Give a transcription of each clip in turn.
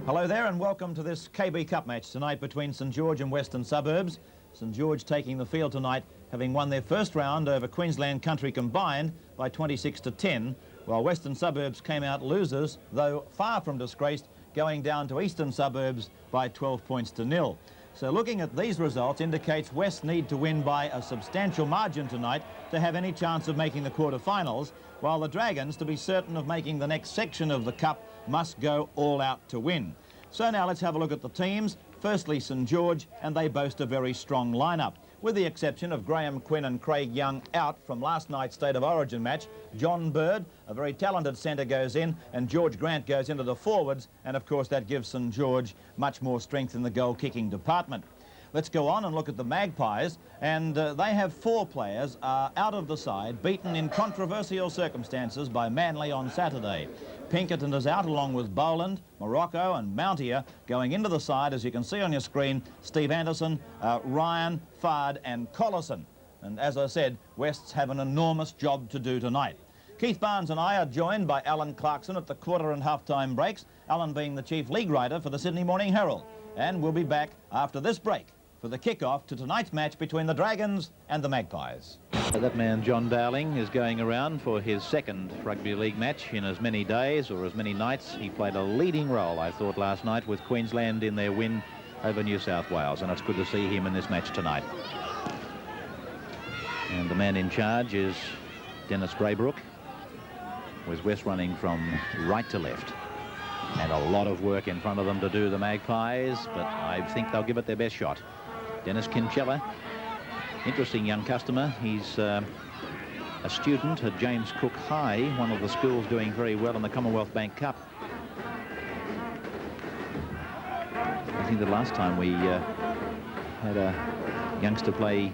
Hello there and welcome to this KB Cup match tonight between St George and Western Suburbs. St George taking the field tonight, having won their first round over Queensland Country combined by 26-10, while Western Suburbs came out losers, though far from disgraced, going down to Eastern Suburbs by 12 points to 0. So looking at these results indicates West need to win by a substantial margin tonight to have any chance of making the quarterfinals, while the Dragons, to be certain of making the next section of the Cup, must go all out to win. So now let's have a look at the teams. Firstly, St George, and they boast a very strong lineup. With the exception of Graham Quinn and Craig Young out from last night's State of Origin match, John Bird, a very talented centre, goes in, and George Grant goes into the forwards, and of course that gives St George much more strength in the goal-kicking department. Let's go on and look at the Magpies, and they have 4 players out of the side, beaten in controversial circumstances by Manly on Saturday. Pinkerton is out along with Boland, Morocco and Mountier. Going into the side, as you can see on your screen, Steve Anderson, Ryan, Fard and Collison. And as I said, Wests have an enormous job to do tonight. Keith Barnes and I are joined by Alan Clarkson at the quarter and half-time breaks, Alan being the chief league writer for the Sydney Morning Herald. And we'll be back after this break for the kick-off to tonight's match between the Dragons and the Magpies. That man, John Dowling, is going around for his second rugby league match in as many days or as many nights. He played a leading role, I thought, last night with Queensland in their win over New South Wales, and it's good to see him in this match tonight. And the man in charge is Dennis Braybrook, with West running from right to left. And a lot of work in front of them to do, the Magpies, but I think they'll give it their best shot. Dennis Kinchella, interesting young customer. He's a student at James Cook High, one of the schools doing very well in the Commonwealth Bank Cup. I think the last time we had a youngster play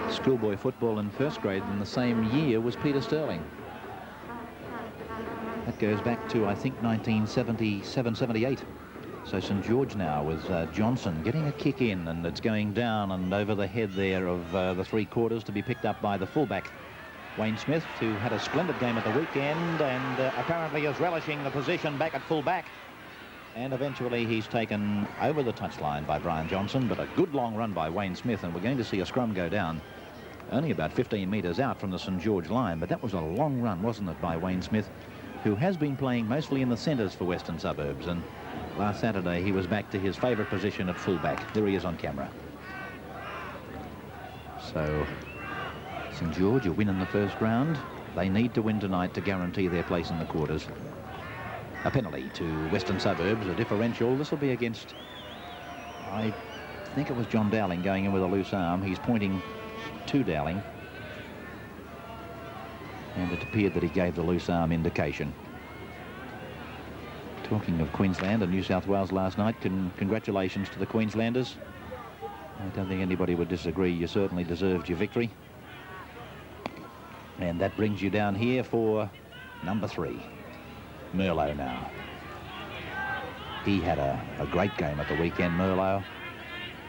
schoolboy football in first grade in the same year was Peter Sterling. That goes back to, I think, 1977-78. So St George now with Johnson getting a kick in, and it's going down and over the head there of the 3/4 to be picked up by the fullback, Wayne Smith, who had a splendid game at the weekend and apparently is relishing the position back at fullback. And eventually he's taken over the touchline by Brian Johnson, but a good long run by Wayne Smith, and we're going to see a scrum go down only about 15 metres out from the St George line. But that was a long run, wasn't it, by Wayne Smith, who has been playing mostly in the centres for Western Suburbs, and last Saturday he was back to his favourite position at fullback. There he is on camera. So St George, a win in the first round. They need to win tonight to guarantee their place in the quarters. A penalty to Western Suburbs, a differential. This will be against, I think it was John Dowling going in with a loose arm. He's pointing to Dowling, and it appeared that he gave the loose arm indication. Talking of Queensland and New South Wales last night, congratulations to the Queenslanders. I don't think anybody would disagree. You certainly deserved your victory. And that brings you down here for number 3, Merlot now. He had a great game at the weekend, Merlot.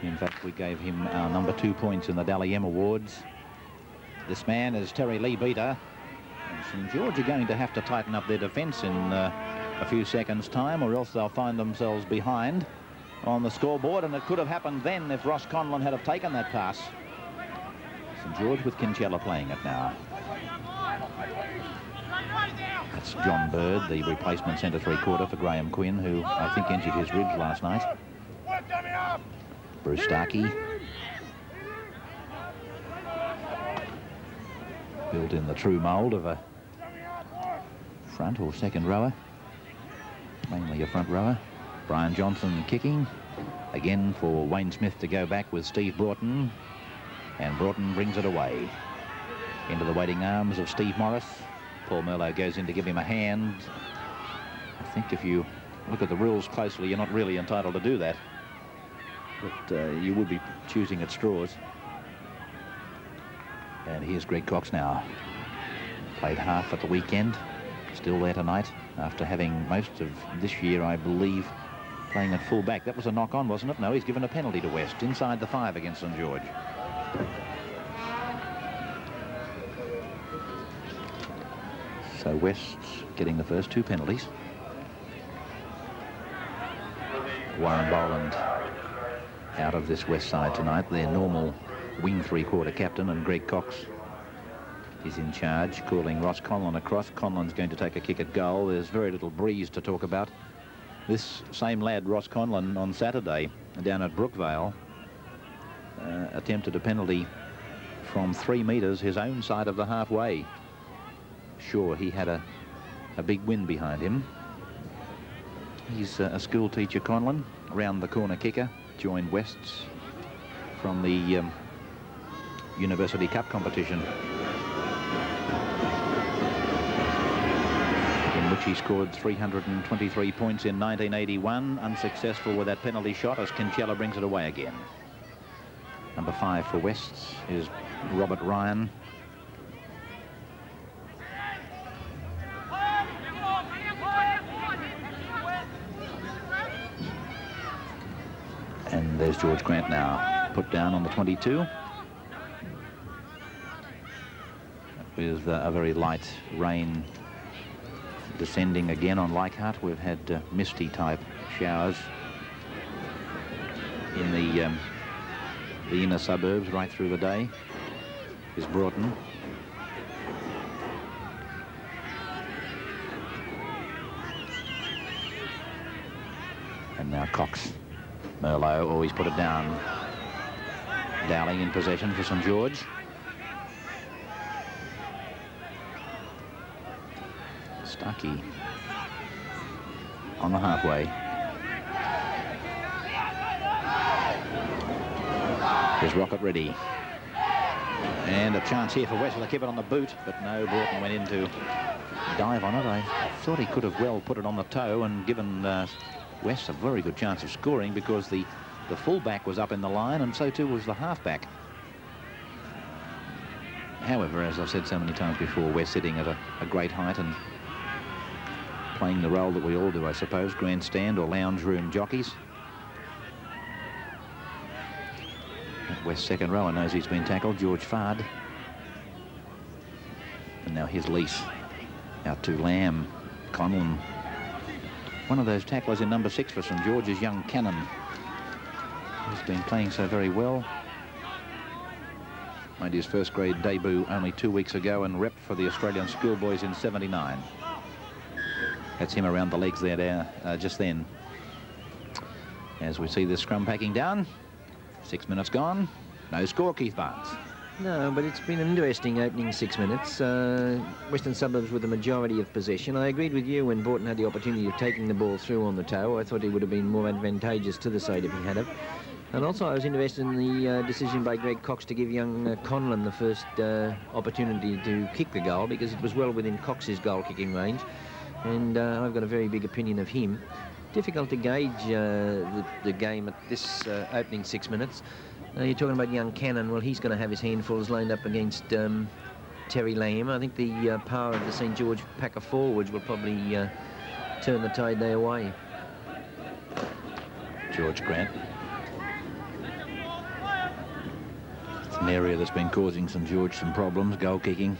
In fact, we gave him our number 2 points in the Dally M Awards. This man is Terry Lee Beater. And St George are going to have to tighten up their defence in a few seconds' time, or else they'll find themselves behind on the scoreboard, and it could have happened then if Ross Conlon had have taken that pass. St George with Kinchella playing it now. That's John Bird, the replacement centre 3/4 for Graham Quinn, who I think injured his ribs last night. Bruce Starkey, built in the true mould of a front or second rower, mainly a front rower. Brian Johnson kicking, again for Wayne Smith to go back with Steve Broughton, and Broughton brings it away into the waiting arms of Steve Morris. Paul Merlot goes in to give him a hand. I think if you look at the rules closely, you're not really entitled to do that, but you would be choosing at straws. And here's Greg Cox now. Played half at the weekend, still there tonight after having most of this year, I believe, playing at full back. That was a knock-on, wasn't it? No, he's given a penalty to West inside the 5 against St George. So West's getting the first 2 penalties. Warren Boland out of this West side tonight. Their normal wing three-quarter captain, and Greg Cox is in charge, calling Ross Conlon across. Conlon's going to take a kick at goal. There's very little breeze to talk about. This same lad, Ross Conlon, on Saturday down at Brookvale, attempted a penalty from 3 metres his own side of the halfway. Sure, he had a big win behind him. He's a school teacher, Conlon, round the corner kicker, joined Wests from the University Cup competition, in which he scored 323 points in 1981, unsuccessful with that penalty shot as Kinsella brings it away again. Number 5 for Wests is Robert Ryan. And there's George Grant now, put down on the 22. With a very light rain descending again on Leichhardt. We've had misty type showers in the inner suburbs right through the day. Is Broughton. And now Cox. Merlot always put it down. Dowling in possession for St. George. Stuckey on the halfway. Here's Rocket ready. And a chance here for West to keep it on the boot, but no, Broughton went in to dive on it. I thought he could have well put it on the toe and given West a very good chance of scoring, because the fullback was up in the line and so too was the halfback. However, as I've said so many times before, West sitting at a great height and playing the role that we all do, I suppose, grandstand or lounge room jockeys. That West second rower knows he's been tackled, George Fard. And now here's Lease out to Lamb. Conlon. One of those tacklers in number 6 for St. George is young Cannon. He's been playing so very well. Made his first grade debut only 2 weeks ago and repped for the Australian schoolboys in '79. That's him around the legs there just then. As we see this scrum packing down. 6 minutes gone. No score, Keith Barnes. No, but it's been an interesting opening 6 minutes. Western Suburbs with the majority of possession. I agreed with you when Broughton had the opportunity of taking the ball through on the toe. I thought he would have been more advantageous to the side if he had it. And also I was interested in the decision by Greg Cox to give young Conlon the first opportunity to kick the goal, because it was well within Cox's goal-kicking range. And I've got a very big opinion of him. Difficult to gauge the game at this opening 6 minutes. You're talking about young Cannon. Well, he's going to have his handfuls lined up against Terry Lamb. I think the power of the St. George pack of forwards will probably turn the tide their way. George Grant. It's an area that's been causing St. George some problems, goal kicking.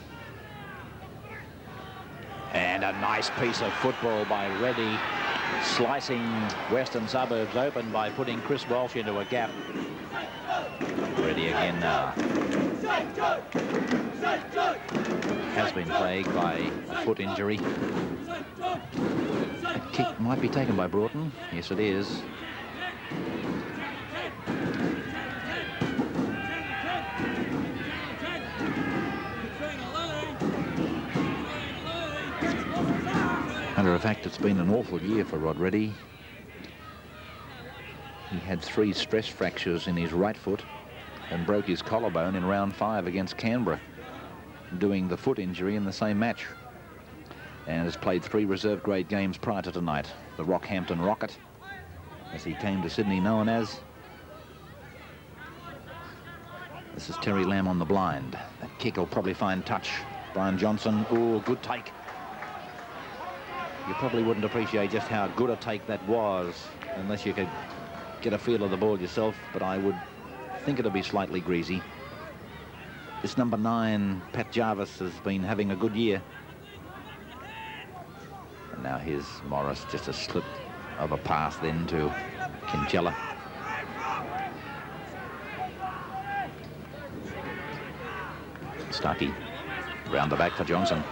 And a nice piece of football by Reddy, slicing Western Suburbs open by putting Chris Walsh into a gap. Reddy again now. Has been plagued by a foot injury. A kick might be taken by Broughton. Yes, it is. Matter of fact, it's been an awful year for Rod Reddy. He had 3 stress fractures in his right foot and broke his collarbone in round 5 against Canberra, doing the foot injury in the same match, and has played 3 reserve grade games prior to tonight. The Rockhampton Rocket, as he came to Sydney known as. This is Terry Lamb on the blind. That kick will probably find touch. Brian Johnson, oh, good take. You probably wouldn't appreciate just how good a take that was unless you could get a feel of the ball yourself, but I would think it'll be slightly greasy. This number 9, Pat Jarvis, has been having a good year. And now here's Morris, just a slip of a pass then to Kincella. Stuckey round the back for Johnson.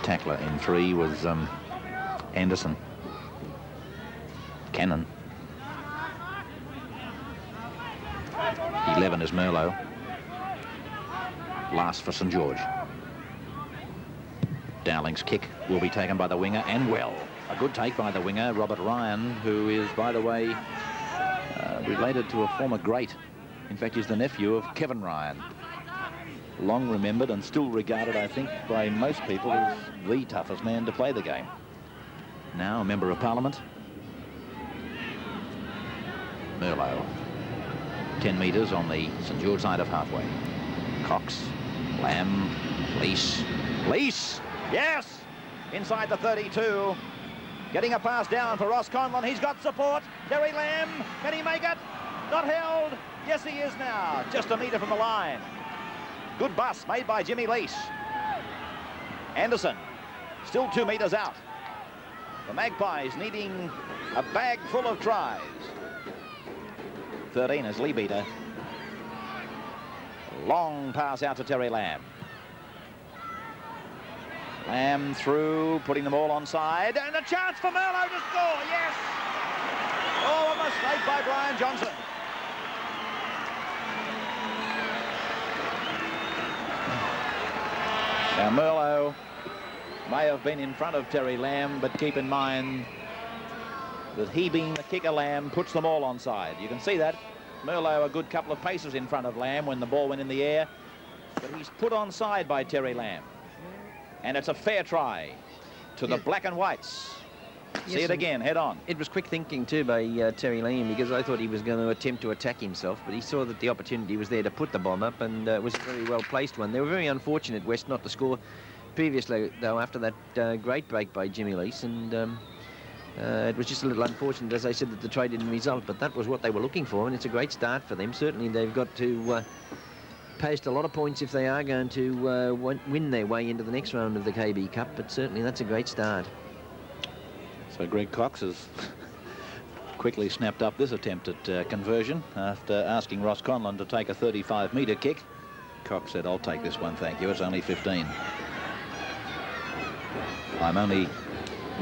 Tackler in 3 was Anderson. Cannon. 11 is Merlot. Last for St. George. Dowling's kick will be taken by the winger, and well, a good take by the winger, Robert Ryan, who is, by the way, related to a former great. In fact, he's the nephew of Kevin Ryan. Long remembered and still regarded, I think, by most people as the toughest man to play the game. Now a member of Parliament. Merlot. 10 metres on the St. George side of halfway. Cox, Lamb, Lease. Yes! Inside the 32. Getting a pass down for Ross Conlon. He's got support. Terry Lamb. Can he make it? Not held. Yes, he is now. Just a metre from the line. Good bust made by Jimmy Lease. Anderson. Still 2 metres out. The Magpies needing a bag full of tries. 13 is Lebeater. Long pass out to Terry Lamb. Lamb through, putting them all onside, and a chance for Merlot to score, yes! Oh, a mistake by Brian Johnson. Now Merlot may have been in front of Terry Lamb, but keep in mind that he, being the kicker, Lamb, puts them all onside. You can see that. Merlot a good couple of paces in front of Lamb when the ball went in the air, but he's put onside by Terry Lamb. And it's a fair try to the black and whites. See it again, head on. It was quick thinking too by Terry Lamb, because I thought he was going to attempt to attack himself, but he saw that the opportunity was there to put the bomb up, and it was a very well placed one. They were very unfortunate, West, not to score previously, though, after that great break by Jimmy Lease, and it was just a little unfortunate, as I said, that the try didn't result, but that was what they were looking for, and it's a great start for them. Certainly they've got to post a lot of points if they are going to win their way into the next round of the KB Cup, but certainly that's a great start. So Greg Cox has quickly snapped up this attempt at conversion after asking Ross Conlon to take a 35-metre kick. Cox said, "I'll take this one, thank you. It's only 15. I'm only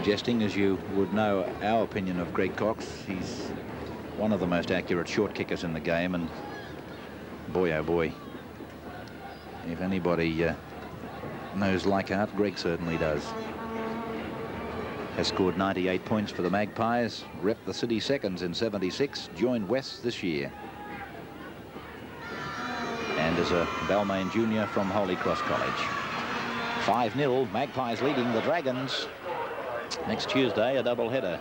jesting, as you would know our opinion of Greg Cox. He's one of the most accurate short kickers in the game, and boy, oh boy, if anybody knows Leichhardt, Greg certainly does. Has scored 98 points for the Magpies, repped the City Seconds in 76, joined West this year, and is a Balmain junior from Holy Cross College. 5-0, Magpies leading the Dragons. Next Tuesday, a double-header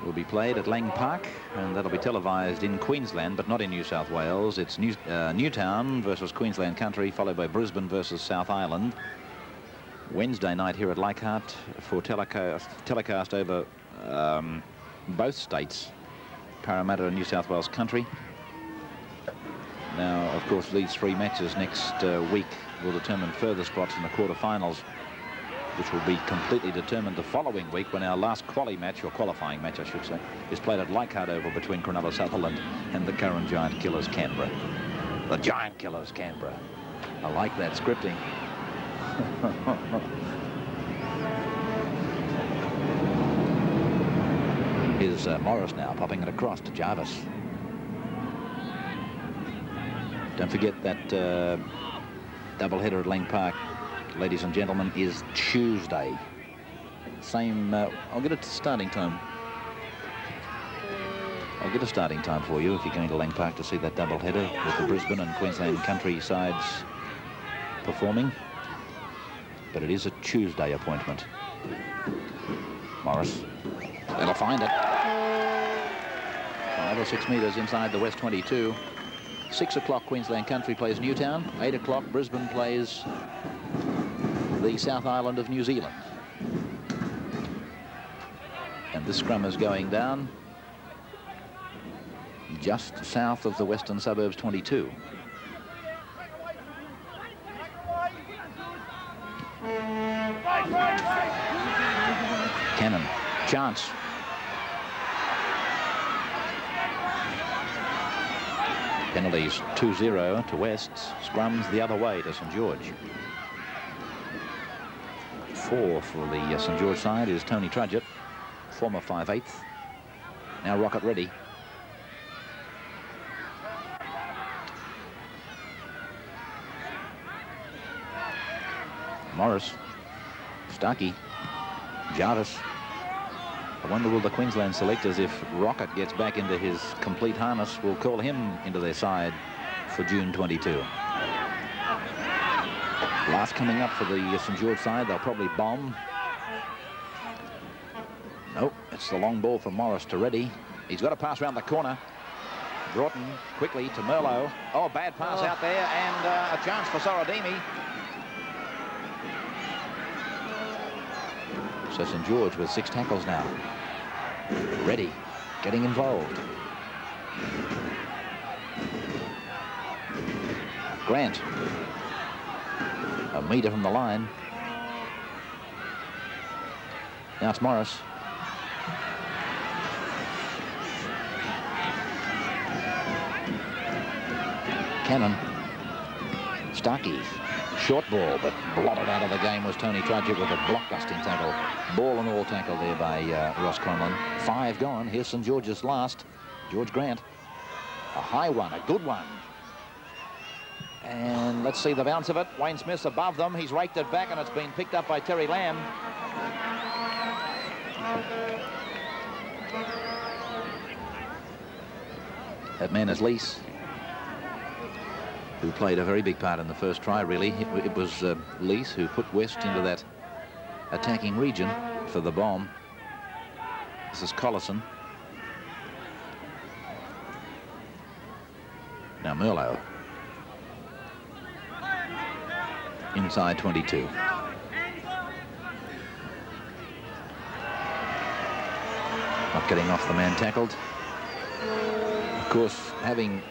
will be played at Lang Park, and that'll be televised in Queensland, but not in New South Wales. It's Newtown versus Queensland Country, followed by Brisbane versus South Island. Wednesday night here at Leichhardt for telecast over both states, Parramatta and New South Wales Country. Now, of course, these 3 matches next week will determine further spots in the quarterfinals, which will be completely determined the following week when our last match, or qualifying match I should say, is played at Leichhardt Oval between Cronulla Sutherland and the current Giant Killers Canberra. The Giant Killers Canberra. I like that scripting. Here's Morris now popping it across to Jarvis. Don't forget that doubleheader at Lang Park, ladies and gentlemen, is Tuesday. Same, I'll get a starting time. I'll get a starting time for you if you're going to Lang Park to see that doubleheader with the Brisbane and Queensland Country sides performing. But it is a Tuesday appointment. Morris, they'll find it. 5 or 6 metres inside the West 22. 6 o'clock Queensland Country plays Newtown. 8 o'clock Brisbane plays the South Island of New Zealand. And this scrum is going down just south of the Western Suburbs 22. Cannon chance. Penalties 2-0 to Wests. Scrums the other way to St. George. 4 for the St. George side is Tony Trudgett, former 5/8. Now Rocket ready. Morris, Starkey, Jarvis. I wonder will the Queensland selectors, if Rocket gets back into his complete harness, will call him into their side for June 22. Last coming up for the St. George side, they'll probably bomb. Nope, it's the long ball from Morris to Reddy. He's got to pass around the corner. Broughton quickly to Merlot. Oh, bad pass out there, and a chance for Sorodimi. So St. George with 6 tackles now. Reddy getting involved. Grant. A metre from the line. Now it's Morris. Cannon. Starkey. Short ball, but blotted out of the game was Tony Trudgett with a blockbusting tackle. Ball and all tackle there by Ross Conlon. 5 gone. Here's St. George's last. George Grant. A high one, a good one. And let's see the bounce of it. Wayne Smith's above them. He's raked it back, and it's been picked up by Terry Lamb. That man is Lease, who played a very big part in the first try, really. It was Lease who put West into that attacking region for the bomb. This is Collison. Now Merlot. Inside 22. Not getting off the man tackled. Of course, having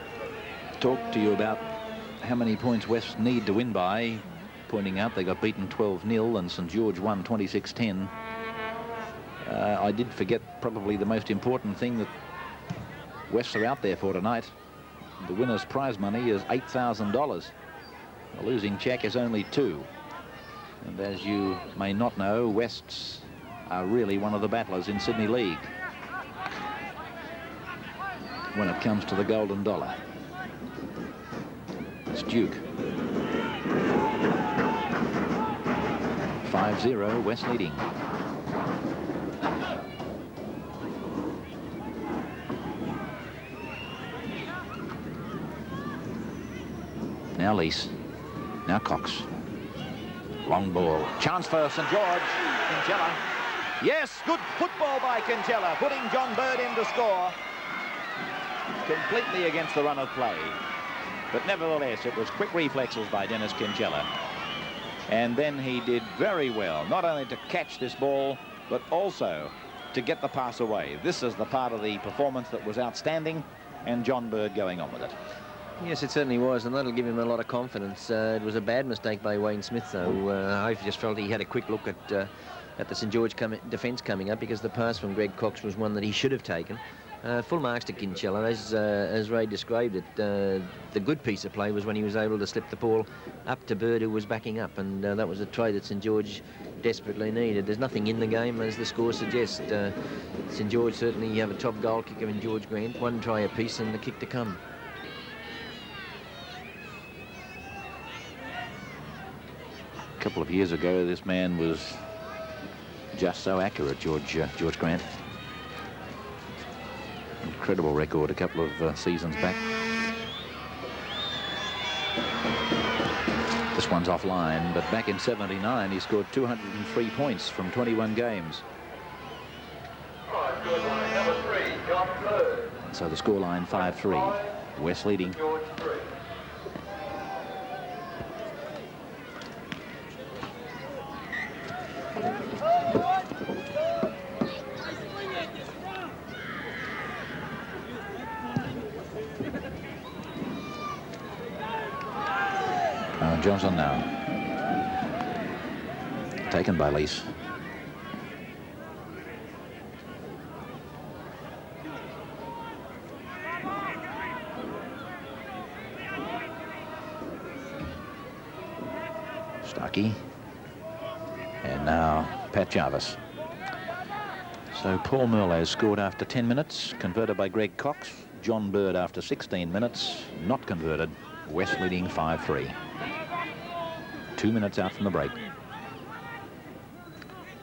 talked to you about how many points West need to win by, pointing out they got beaten 12-0 and St. George won 26-10. I did forget probably the most important thing that Wests are out there for tonight. The winner's prize money is $8,000. The losing cheque is only 2. And as you may not know, Wests are really one of the battlers in Sydney League when it comes to the golden dollar. It's Duke. 5-0, West leading. Now Lease. Now Cox. Long ball. Chance for St. George. Kinsella. Yes, good football by Kinsella, putting John Bird in to score. Completely against the run of play. But nevertheless, it was quick reflexes by Dennis Kinsella. And then he did very well, not only to catch this ball, but also to get the pass away. This is the part of the performance that was outstanding, and John Bird going on with it. Yes, it certainly was, and that'll give him a lot of confidence. It was a bad mistake by Wayne Smith, though. I just felt he had a quick look at the St. George defence coming up, because the pass from Greg Cox was one that he should have taken. Full marks to Kinsella. As Ray described it, the good piece of play was when he was able to slip the ball up to Bird, who was backing up, and that was a try that St. George desperately needed. There's nothing in the game, as the score suggests. St. George certainly have a top goal kicker in George Grant, 1 try apiece and the kick to come. A couple of years ago, this man was just so accurate, George Grant. Incredible record a couple of seasons back. This one's offline, but back in '79 he scored 203 points from 21 games. So the scoreline 5-3. West leading. Johnson now. Taken by Lease. Starkey. And now Pat Jarvis. So Paul Merlo scored after 10 minutes, converted by Greg Cox. John Bird after 16 minutes, not converted. West leading 5-3. 2 minutes out from the break.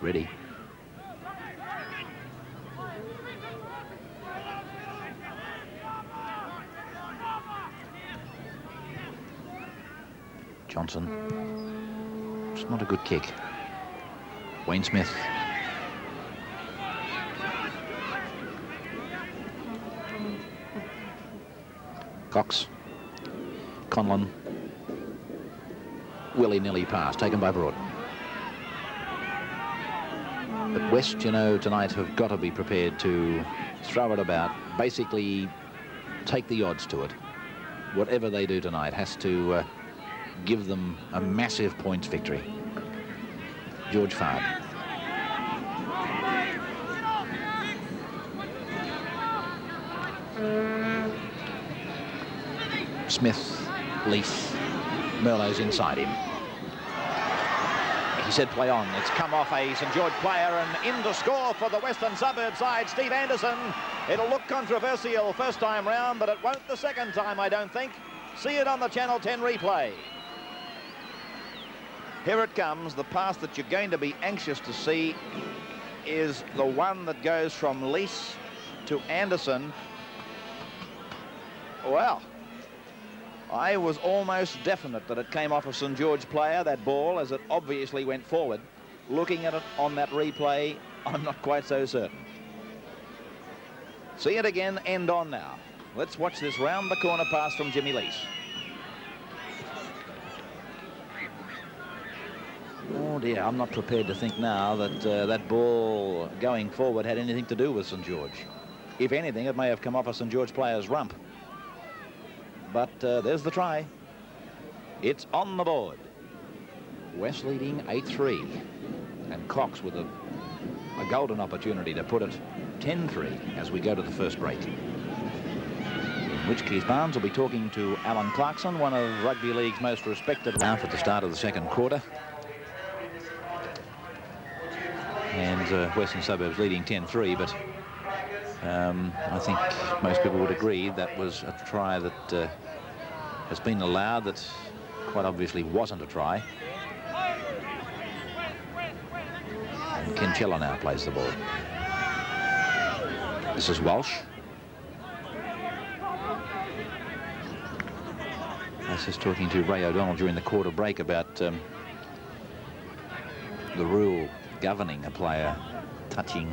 Ready. Johnson. It's not a good kick. Wayne Smith. Cox. Conlon. Willy-nilly pass taken by Broughton. But West, you know, tonight have got to be prepared to throw it about, basically take the odds to it. Whatever they do tonight has to give them a massive points victory. George Fard. Smith, Leaf, Merlo's inside him. He said play on. It's come off a St. George player and in to score for the Western Suburbs side, Steve Anderson. It'll look controversial first time round, but it won't the second time, I don't think. See it on the Channel 10 replay. Here it comes. The pass that you're going to be anxious to see is the one that goes from Lease to Anderson. Well, I was almost definite that it came off a St. George player, that ball, as it obviously went forward. Looking at it on that replay, I'm not quite so certain. See it again, end on now. Let's watch this round the corner pass from Jimmy Lease. Oh dear, I'm not prepared to think now that that ball going forward had anything to do with St. George. If anything, it may have come off a St. George player's rump. But there's the try. It's on the board. West leading 8-3. And Cox with a golden opportunity to put it 10-3 as we go to the first break. In which Keith Barnes will be talking to Alan Clarkson, one of rugby league's most respected now at the start of the second quarter. And Western Suburbs leading 10-3, but I think most people would agree that was a try that has been allowed that quite obviously wasn't a try. And Ken Chella now plays the ball. This is Walsh. I was just talking to Ray O'Donnell during the quarter break about the rule governing a player touching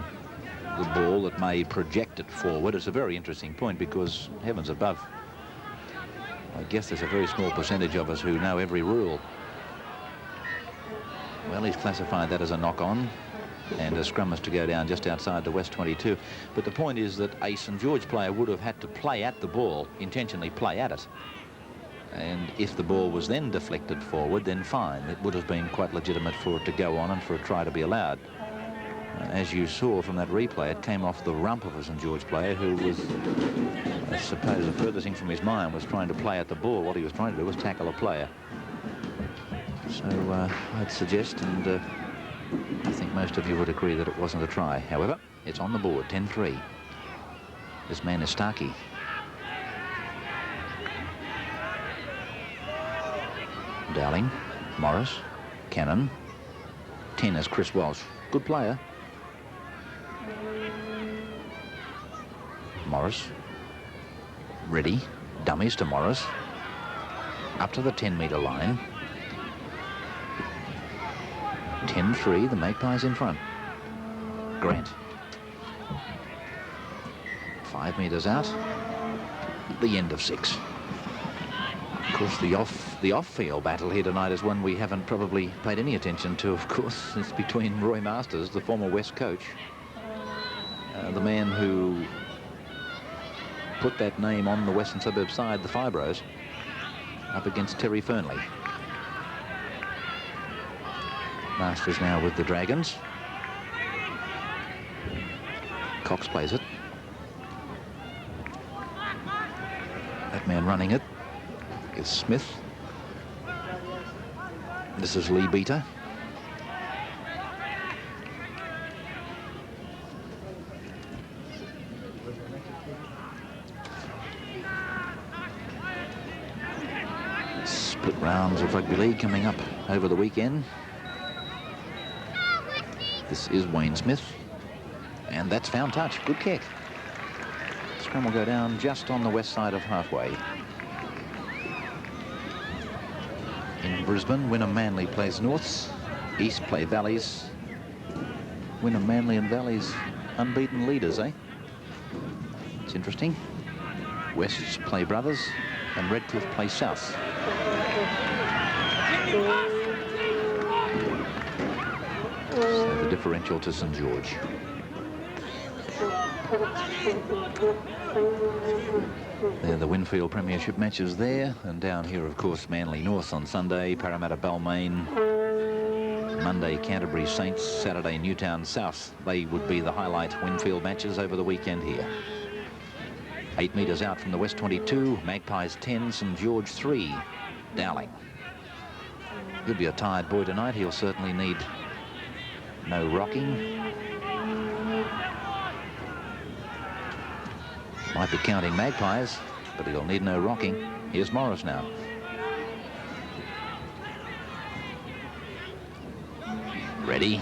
the ball that may project it forward. It's a very interesting point because, heavens above, I guess there's a very small percentage of us who know every rule. Well, he's classified that as a knock-on, and a scrum is to go down just outside the West 22. But the point is that a St. George player would have had to play at the ball, intentionally play at it. And if the ball was then deflected forward, then fine. It would have been quite legitimate for it to go on and for a try to be allowed. As you saw from that replay, it came off the rump of a St. George player who was, I suppose, the furthest thing from his mind was trying to play at the ball. What he was trying to do was tackle a player. So I'd suggest, and I think most of you would agree, that it wasn't a try. However, it's on the board, 10-3. This man is Starkey. Dowling, Morris, Cannon. 10 is Chris Walsh. Good player. Morris. Ready. Dummies to Morris. Up to the 10-metre line. 10-3, the Magpies in front. Grant. 5 metres out. The end of 6. Of course, the off-field battle here tonight is one we haven't probably paid any attention to, of course. It's between Roy Masters, the former West coach, the man who put that name on the Western Suburbs side, the Fibros, up against Terry Fernley. Masters now with the Dragons. Cox plays it. That man running it is Smith. This is Lee Beater. Split rounds of rugby league coming up over the weekend. This is Wayne Smith, and that's found touch. Good kick. Scrum will go down just on the west side of halfway. In Brisbane, Wynnum Manly plays Norths, East play Valleys. Wynnum Manly and Valleys unbeaten leaders, eh? It's interesting. Wests play Brothers, and Redcliffe play South. So the differential to St. George. They're the Winfield Premiership matches there, and down here, of course, Manly North on Sunday, Parramatta Balmain, Monday Canterbury Saints, Saturday Newtown South. They would be the highlight Winfield matches over the weekend here. 8 metres out from the West 22, Magpies 10, St. George 3, Dowling. He'll be a tired boy tonight. He'll certainly need no rocking. Might be counting Magpies, but he'll need no rocking. Here's Morris now. Ready.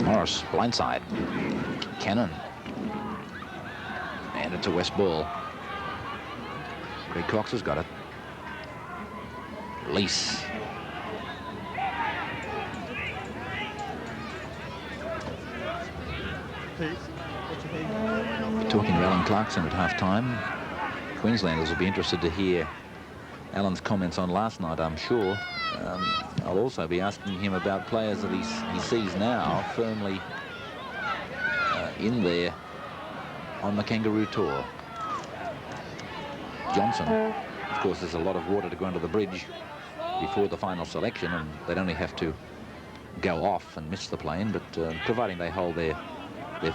Morris, blindside. Cannon. And it's a West ball. Greg Cox has got it. Lease. Talking to Alan Clarkson at half-time. Queenslanders will be interested to hear Alan's comments on last night, I'm sure. I'll also be asking him about players that he sees now firmly in there on the Kangaroo Tour. Johnson, of course, there's a lot of water to go under the bridge before the final selection, and they'd only have to go off and miss the plane, but providing they hold their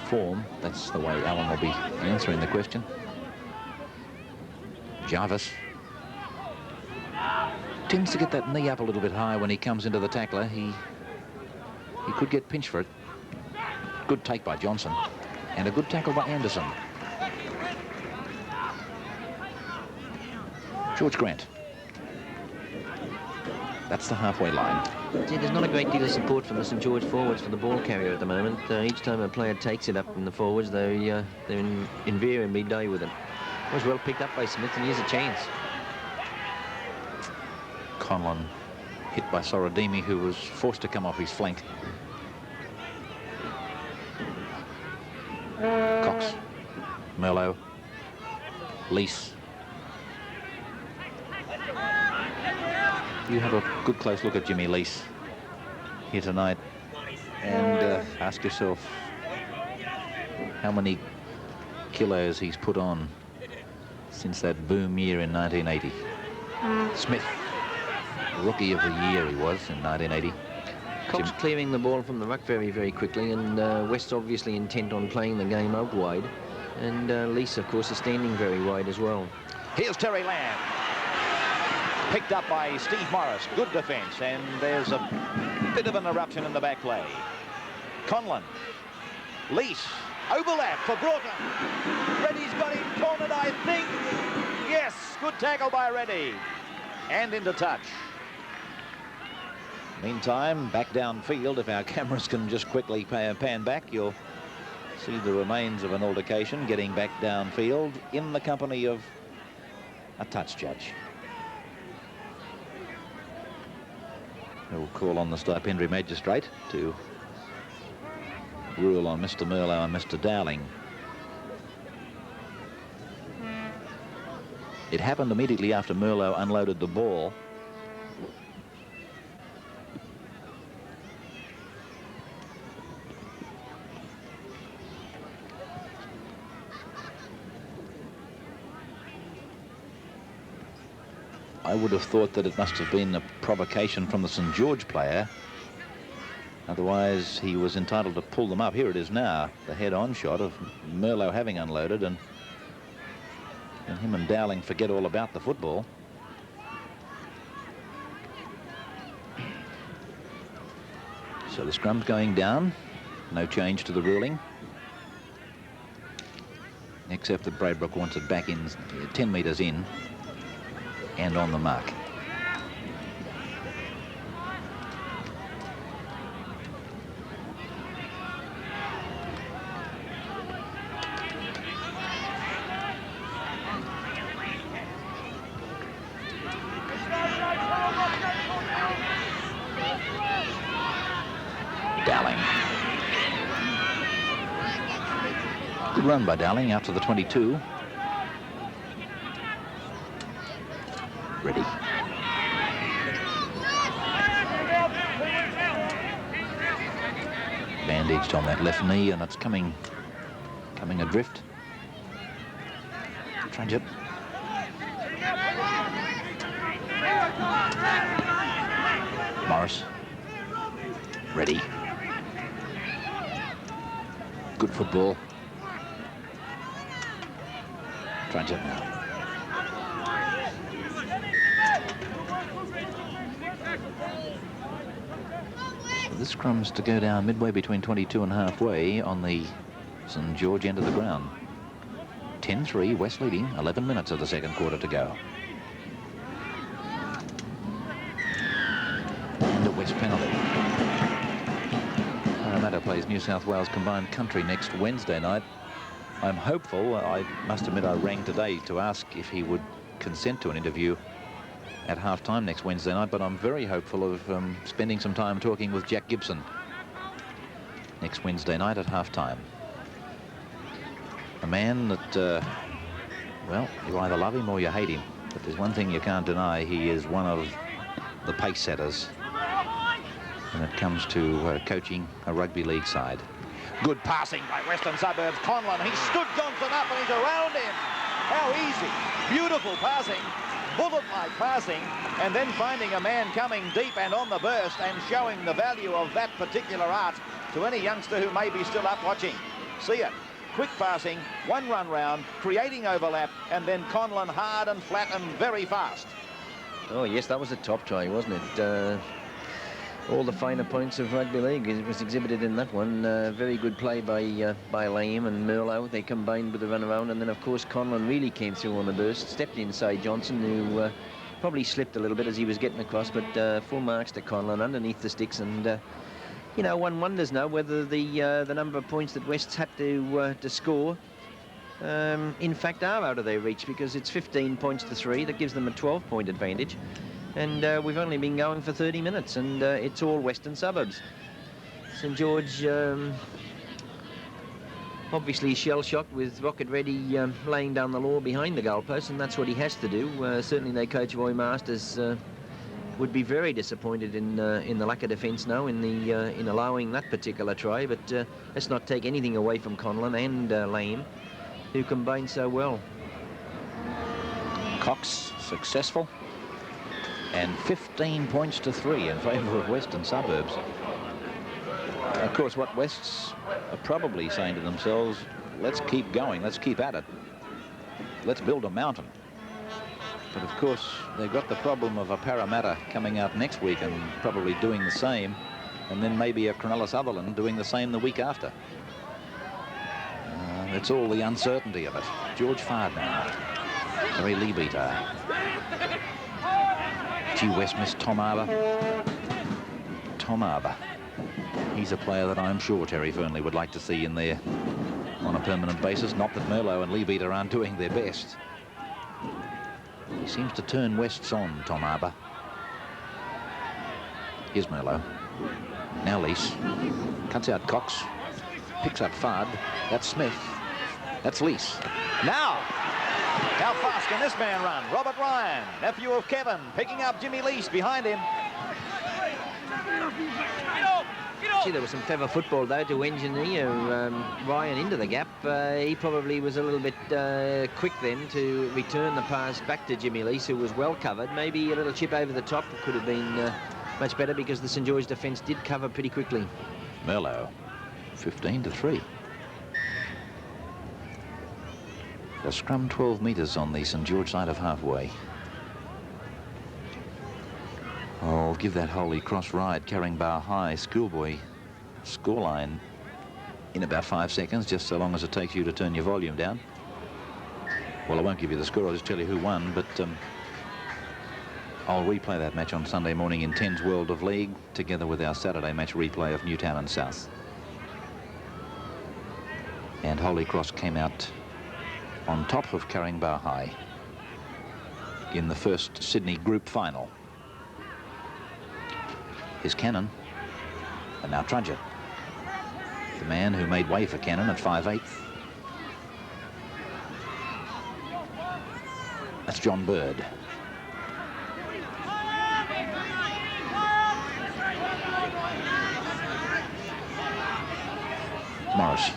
form, that's the way Alan will be answering the question. Jarvis tends to get that knee up a little bit high when he comes into the tackler. He could get pinched for it. Good take by Johnson, and a good tackle by Anderson. George Grant. That's the halfway line. See, there's not a great deal of support from the St. George forwards for the ball carrier at the moment. Each time a player takes it up in the forwards, they're invariably die with it. It was well picked up by Smith, and here's a chance. Conlon hit by Sorodimi, who was forced to come off his flank. Cox, Merlot, Lease. You have a good close look at Jimmy Lease here tonight and ask yourself how many kilos he's put on since that boom year in 1980. Smith, Rookie of the Year he was in 1980. Cox clearing the ball from the ruck very, very quickly, and West obviously intent on playing the game out wide. And Lease, of course, is standing very wide as well. Here's Terry Lamb. Picked up by Steve Morris. Good defence, and there's a bit of an eruption in the back play. Conlon. Lease. Overlap for Broughton. Reddy's got him cornered, I think. Yes, good tackle by Reddy. And into touch. Meantime, back downfield, if our cameras can just quickly pan back, you'll see the remains of an altercation getting back downfield in the company of a touch judge. Who'll call on the stipendiary magistrate to rule on Mr. Merlot and Mr. Dowling. It happened immediately after Merlot unloaded the ball. I would have thought that it must have been a provocation from the St. George player. Otherwise, he was entitled to pull them up. Here it is now, the head-on shot of Merlot having unloaded, and And him and Dowling forget all about the football. So the scrum's going down. No change to the ruling. Except that Braybrook wants it back in 10 metres in and on the mark. Dowling. Good run by Dowling out to the 22. Ready. Bandaged on that left knee, and it's coming adrift. Trudge it. Morris. Ready. Good football. Trudge it now. So this scrum's to go down midway between 22 and halfway on the St. George end of the ground. 10-3, West leading, 11 minutes of the second quarter to go. And a West penalty. Parramatta plays New South Wales Combined Country next Wednesday night. I'm hopeful. I must admit I rang today to ask if he would consent to an interview at half-time next Wednesday night, but I'm very hopeful of spending some time talking with Jack Gibson next Wednesday night at half-time. A man that, well, you either love him or you hate him, but there's one thing you can't deny: he is one of the pace setters when it comes to coaching a rugby league side. Good passing by Western Suburbs. Conlon, he stood Johnson up and he's around him. How easy. Beautiful passing, bullet-like passing, and then finding a man coming deep and on the burst and showing the value of that particular art to any youngster who may be still up watching. See it. Quick passing, one run round, creating overlap, and then Conlon hard and flat and very fast. Oh, yes, that was a top try, wasn't it? All the finer points of rugby league was exhibited in that one. Very good play by Liam and Merlot. They combined with the run around, and then of course Conlon really came through on the burst, stepped inside Johnson, who probably slipped a little bit as he was getting across, but full marks to Conlon underneath the sticks. And you know, one wonders now whether the number of points that West's had to score in fact are out of their reach, because it's 15 points to 3. That gives them a 12-point advantage. And we've only been going for 30 minutes, and it's all Western Suburbs. St. George obviously shell-shocked with Rocket Ready laying down the law behind the goalpost, and that's what he has to do. Certainly their coach Roy Masters would be very disappointed in the lack of defence now in allowing that particular try. But let's not take anything away from Conlon and Lame, who combined so well. Cox successful. And 15 points to 3 in favour of Western Suburbs. Of course, what Wests are probably saying to themselves, let's keep going, let's keep at it. Let's build a mountain. But of course, they've got the problem of a Parramatta coming out next week and probably doing the same, and then maybe a Cronulla Sutherland doing the same the week after. It's all the uncertainty of it. George Fard now. Harry Leabeater. Gee, West missed Tom Arbour. Tom Arbour. He's a player that I'm sure Terry Fernley would like to see in there on a permanent basis. Not that Merlot and Leabeater aren't doing their best. He seems to turn Wests on, Tom Arbour. Here's Merlot. Now Lease. Cuts out Cox. Picks up Fard. That's Smith. That's Lease. Now! How fast can this man run? Robert Ryan, nephew of Kevin, picking up Jimmy Lease behind him. Gee, there was some clever football, though, to engineer Ryan into the gap. He probably was a little bit quick then to return the pass back to Jimmy Lease, who was well covered. Maybe a little chip over the top could have been much better, because the St. George defence did cover pretty quickly. Merlot, 15 to 3. A scrum 12 metres on the St. George side of halfway. I'll give that Holy Cross ride, Caringbah High schoolboy scoreline in about 5 seconds, just so long as it takes you to turn your volume down. Well, I won't give you the score, I'll just tell you who won, but I'll replay that match on Sunday morning in 10's World of League, together with our Saturday match replay of Newtown and South. And Holy Cross came out on top of Caringbah High in the first Sydney group final. Here's Cannon, and now Trudger, the man who made way for Cannon at 5'8". That's John Bird. Morris.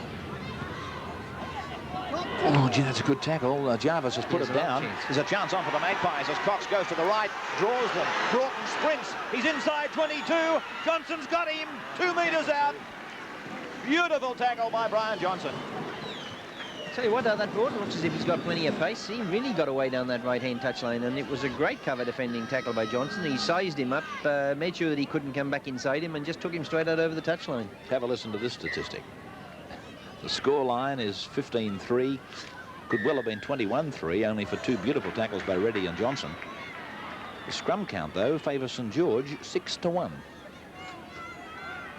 Oh, gee, that's a good tackle. Jarvis has put it down. There's a chance on for the Magpies as Cox goes to the right, draws them. Broughton sprints. He's inside 22. Johnson's got him 2 metres out. Beautiful tackle by Brian Johnson. Tell you what, that Broughton looks as if he's got plenty of pace. He really got away down that right-hand touchline, and it was a great cover defending tackle by Johnson. He sized him up, made sure that he couldn't come back inside him, and just took him straight out over the touchline. Have a listen to this statistic. The score line is 15-3. Could well have been 21-3, only for 2 beautiful tackles by Reddy and Johnson. The scrum count, though, favours St. George 6-1.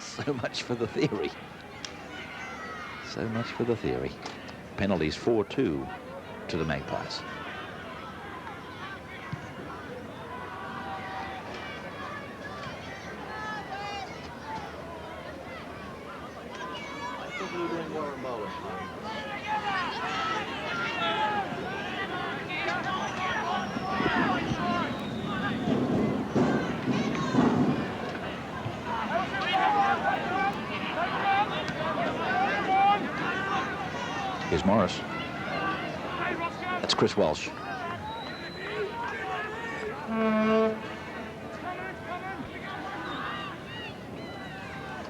So much for the theory. So much for the theory. Penalties 4-2 to the Magpies. I think we're doing more and more. Here's Morris. That's Chris Walsh.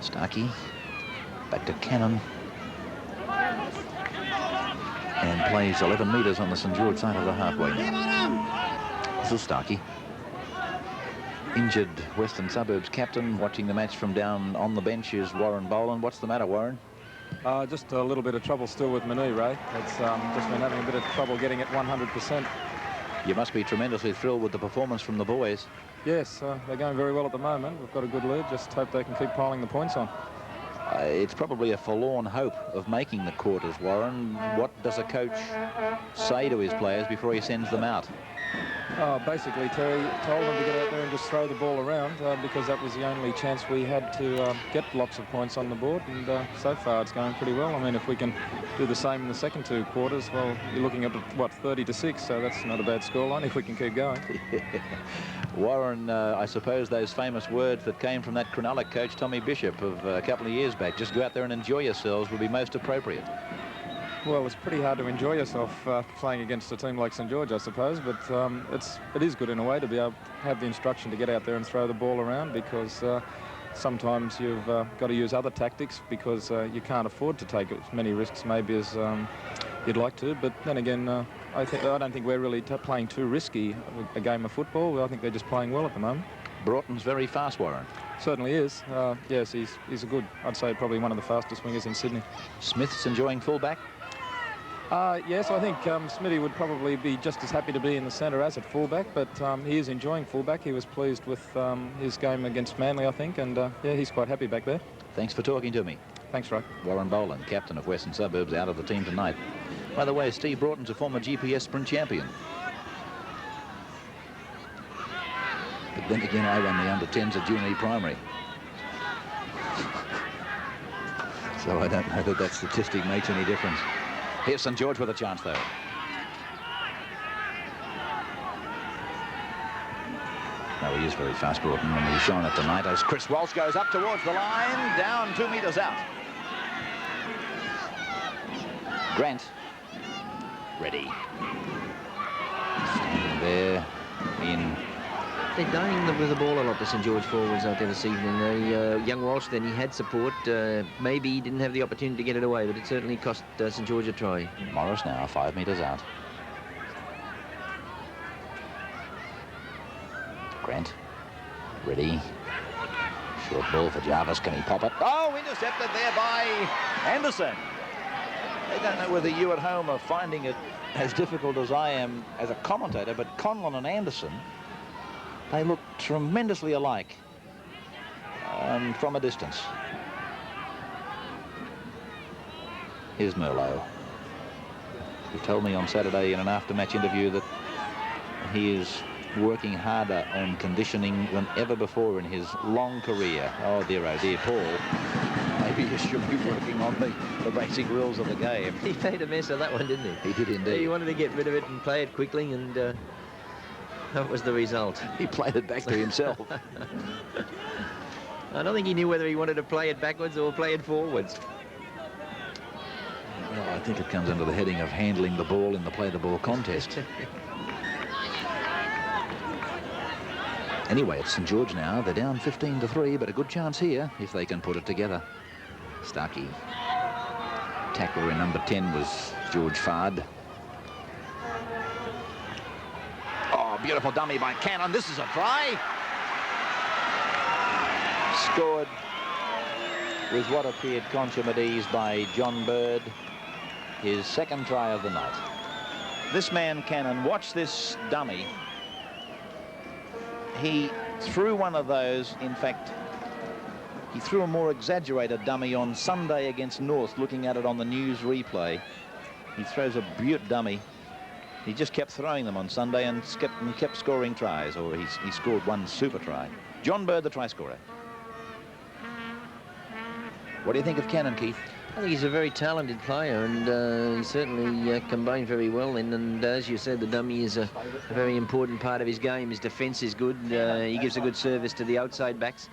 Starkey. Back to Cannon. And plays 11 metres on the St. George side of the halfway. This is Starkey. Injured Western Suburbs captain watching the match from down on the bench is Warren Boland. What's the matter, Warren? Just a little bit of trouble still with Manu, Ray. It's just been having a bit of trouble getting it 100%. You must be tremendously thrilled with the performance from the boys. Yes, they're going very well at the moment. We've got a good lead. Just hope they can keep piling the points on. It's probably a forlorn hope of making the quarters, Warren. What does a coach say to his players before he sends them out? Basically, Terry told them to get out there and just throw the ball around because that was the only chance we had to get lots of points on the board, and so far it's going pretty well. I mean, if we can do the same in the second 2 quarters, well, you're looking at, what, 30-6, so that's not a bad scoreline if we can keep going. Warren, I suppose those famous words that came from that Cronulla coach, Tommy Bishop, of a couple of years back, just go out there and enjoy yourselves, would be most appropriate. Well, it's pretty hard to enjoy yourself playing against a team like St. George, I suppose, but it is good in a way to be able to have the instruction to get out there and throw the ball around, because sometimes you've got to use other tactics because you can't afford to take as many risks maybe as you'd like to. But then again, I don't think we're really playing too risky a game of football. I think they're just playing well at the moment. Broughton's very fast, Warren. Certainly is. Yes, he's a good, I'd say probably one of the fastest wingers in Sydney. Smith's enjoying fullback? Yes, I think Smithy would probably be just as happy to be in the centre as at fullback, but he is enjoying fullback. He was pleased with his game against Manly, I think, and yeah, he's quite happy back there. Thanks for talking to me. Thanks, Ray. Warren Boland, captain of Western Suburbs, out of the team tonight. By the way, Steve Broughton's a former GPS sprint champion. But then again, I run the under-10s at junior primary. So I don't know that that statistic makes any difference. Here's St. George with a chance, though. No, he is very fast, Broughton, and he's shown it tonight as Chris Walsh goes up towards the line, down 2 metres out. Grant, ready. Standing there in They're dying with the ball a lot, the St. George forwards out there this evening. Young Walsh, then he had support. Maybe he didn't have the opportunity to get it away, but it certainly cost St. George a try. Morris now 5 metres out. Grant, ready. Short ball for Jarvis. Can he pop it? Oh, intercepted there by Anderson. I don't know whether you at home are finding it as difficult as I am as a commentator, but Conlon and Anderson, they look tremendously alike from a distance. Here's Merlot, who told me on Saturday in an after-match interview that he is working harder on conditioning than ever before in his long career. Oh dear, Paul. Maybe you should be working on the basic rules of the game. He made a mess of that one, didn't he? He did indeed. He wanted to get rid of it and play it quickly, and that was the result. He played it back to himself. I don't think he knew whether he wanted to play it backwards or play it forwards. Well, I think it comes under the heading of handling the ball in the play-the-ball contest. Anyway, it's St. George now. They're down 15-3, but a good chance here if they can put it together. Starkey. Tackler in number 10 was George Fard. Oh, beautiful dummy by Cannon. This is a try. Scored with what appeared consummate ease by John Bird. His second try of the night. This man, Cannon, watch this dummy. He threw one of those, in fact, he threw a more exaggerated dummy on Sunday against North, looking at it on the news replay. He throws a beaut dummy. He just kept throwing them on Sunday and kept scoring tries, or he scored one super try. John Bird, the try scorer. What do you think of Cannon, Keith? I think he's a very talented player, and he certainly combined very well. And as you said, the dummy is a very important part of his game. His defence is good. He gives a good service to the outside backs.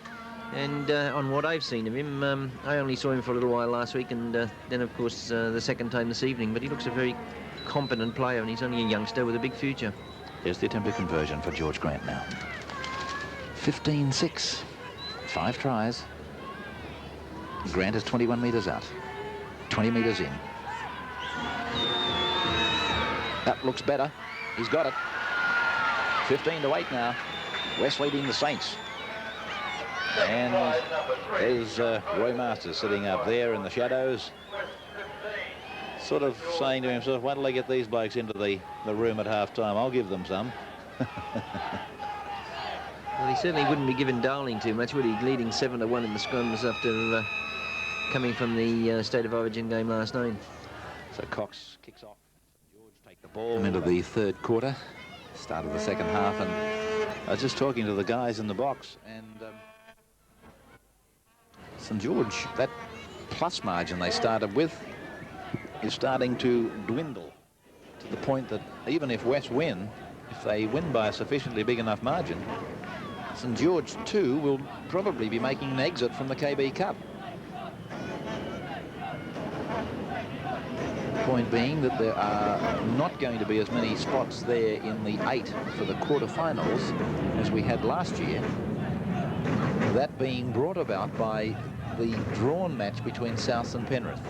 And on what I've seen of him, I only saw him for a little while last week, and then, of course, the second time this evening. But he looks a very competent player, and he's only a youngster with a big future. Here's the attempted conversion for George Grant now. 15-6. 5 tries. Grant is 21 metres out. 20 metres in. That looks better. He's got it. 15-8 now. West leading the Saints. And there's Roy Masters sitting up there in the shadows, sort of saying to himself, why don't I get these blokes into the room at half-time? I'll give them some. Well, he certainly wouldn't be giving Darling too much, would he? Leading 7-1 in the scrums after coming from the State of Origin game last night. So Cox kicks off. George take the ball into the third quarter, start of the second half, and I was just talking to the guys in the box, and St. George, that plus margin they started with is starting to dwindle to the point that even if West win, if they win by a sufficiently big enough margin, St. George too will probably be making an exit from the KB Cup. Point being that there are not going to be as many spots there in the 8 for the quarterfinals as we had last year. That being brought about by the drawn match between South and Penrith.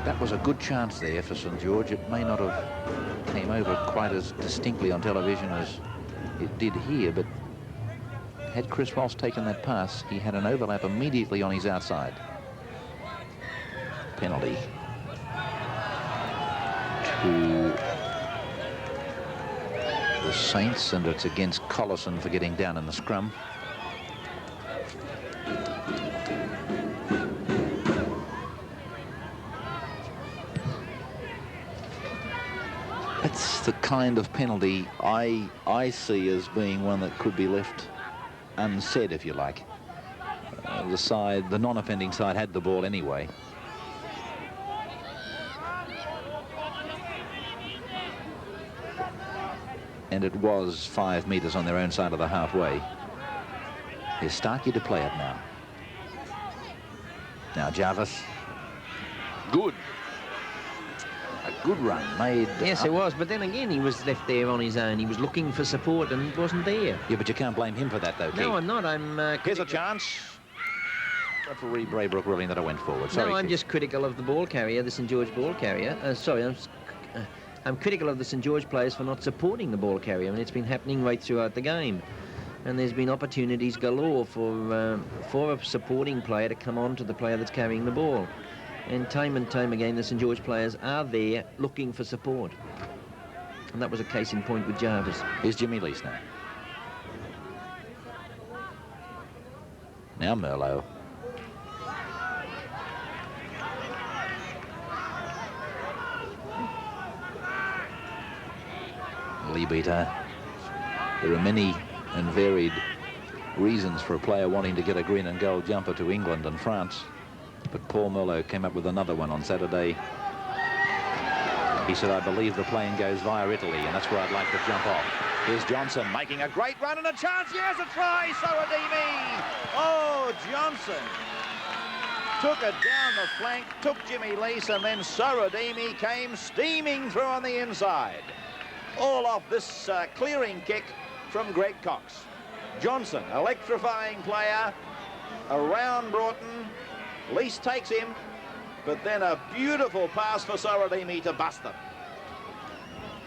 That was a good chance there for St. George. It may not have came over quite as distinctly on television as it did here, but had Chris Ross taken that pass, he had an overlap immediately on his outside. Penalty to the Saints, and it's against Collison for getting down in the scrum. That's the kind of penalty I see as being one that could be left unsaid, if you like. The non-offending side had the ball anyway. And it was 5 metres on their own side of the halfway. Here's Starkey to play it now. Now Jarvis. Good. A good run made. Yes, it was, but then again, he was left there on his own. He was looking for support and wasn't there. Yeah, but you can't blame him for that, though, Keith. No, I'm not. I'm Here's a chance. Referee Braybrook ruling that I went forward. Sorry, no, I'm Keith. just critical of the ball carrier, the St. George ball carrier. I'm critical of the St. George players for not supporting the ball carrier. I mean, it's been happening right throughout the game. And there's been opportunities galore for a supporting player to come on to the player that's carrying the ball. And time again, the St. George players are there looking for support. And that was a case in point with Jarvis. Here's Jimmy Lease now. Now Merlot. Lee Beater. There are many and varied reasons for a player wanting to get a green and gold jumper to England and France. But Paul Merlot came up with another one on Saturday. He said, I believe the plane goes via Italy, and that's where I'd like to jump off. Here's Johnson making a great run and a chance. Yes, a try, Sorodimi. Oh, Johnson took it down the flank, took Jimmy Lease, and then Sorodimi came steaming through on the inside. All off this clearing kick from Greg Cox. Johnson, electrifying player, around Broughton. Lease takes him, but then a beautiful pass for Sorodimi to bust them.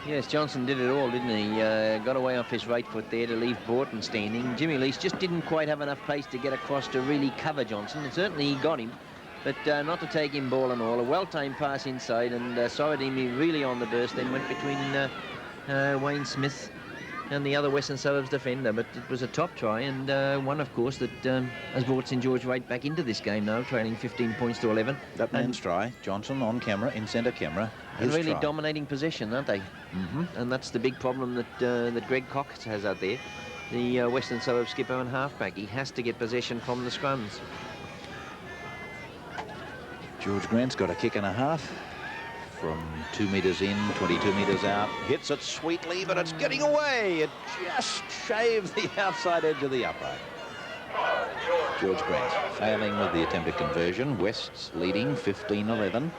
Yes, Johnson did it all, didn't he? Got away off his right foot there to leave Broughton standing. Jimmy Lease just didn't quite have enough pace to get across to really cover Johnson. And certainly he got him, but not to take him ball and all. A well-timed pass inside, and Sorodimi really on the burst, then went between Wayne Smith and the other Western Suburbs defender. But it was a top try, and one, of course, that has brought St. George right back into this game now, trailing 15 points to 11. That man's try. Johnson on camera, in centre camera. And really try. dominating possession, aren't they? Mm-hmm. And that's the big problem that Greg Cox has out there, the Western Suburbs skipper and halfback. He has to get possession from the scrums. George Grant's got a kick and a half from 2 metres in, 22 metres out. Hits it sweetly, but it's getting away. It just shaves the outside edge of the upright. George Grant failing with the attempted conversion. West's leading 15-11.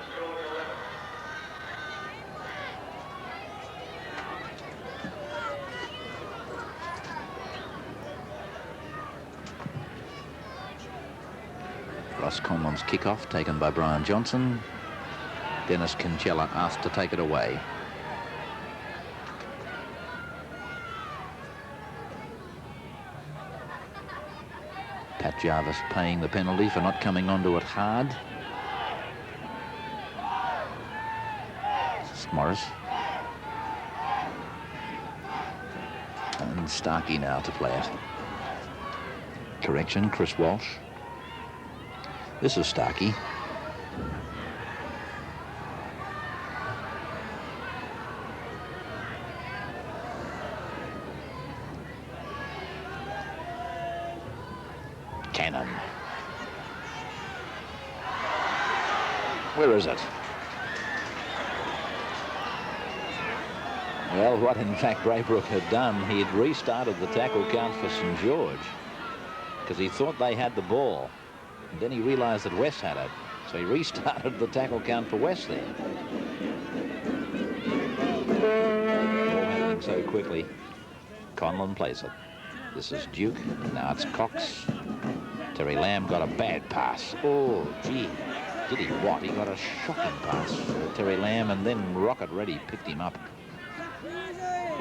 Ross Conlon's kickoff taken by Brian Johnson. Dennis Kincella asked to take it away. Pat Jarvis paying the penalty for not coming onto it hard. Morris. And Starkey now to play it. Correction, Chris Walsh. This is Starkey. Cannon. Where is it? Well, what in fact Braybrook had done, he had restarted the tackle count for St. George because he thought they had the ball. And then he realised that West had it, so he restarted the tackle count for West there. All happening so quickly. Conlon plays it. This is Duke. Now it's Cox. Terry Lamb got a bad pass. Oh, gee. Did he what? He got a shocking pass for Terry Lamb, and then Rocket Ready picked him up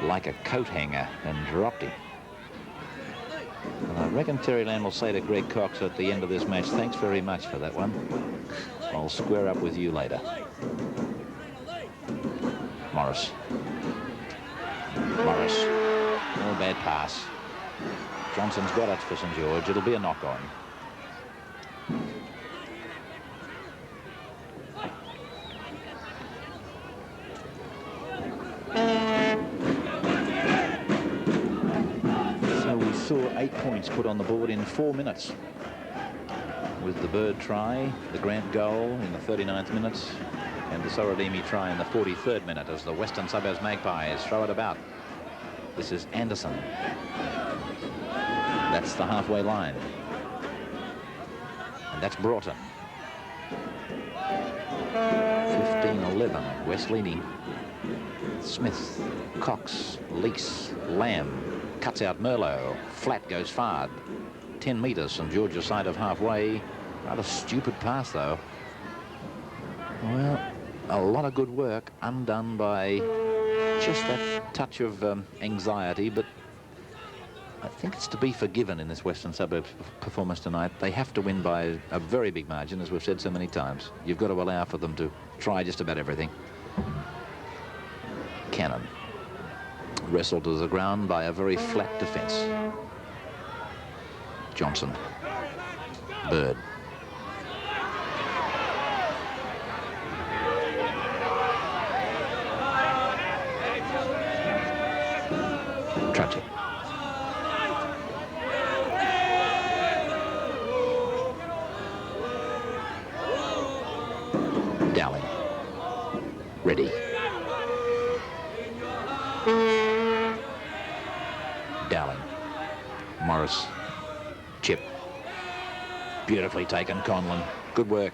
like a coat hanger and dropped him. And I reckon Terry Lamb will say to Greg Cox at the end of this match, thanks very much for that one. I'll square up with you later. Morris. Morris. Oh, bad pass. Johnson's got it for St. George. It'll be a knock-on. Saw 8 points put on the board in 4 minutes with the Bird try, the Grant goal in the 39th minute, and the Sorodimi try in the 43rd minute as the Western Suburbs Magpies throw it about. This is Anderson. That's the halfway line. And that's Broughton. 15-11, West leading. Smith, Cox, Lease, Lamb, cuts out Merlot. Flat goes Fard. 10 metres, St. George's side of halfway. Rather stupid pass, though. Well, a lot of good work undone by just that touch of anxiety, but I think it's to be forgiven in this Western Suburbs performance tonight. They have to win by a very big margin, as we've said so many times. You've got to allow for them to try just about everything. Cannon wrestled to the ground by a very flat defence. Johnson. Bird. Trudging. Dowling. Ready. Dowling. Morris. Chip. Beautifully taken, Conlon. Good work.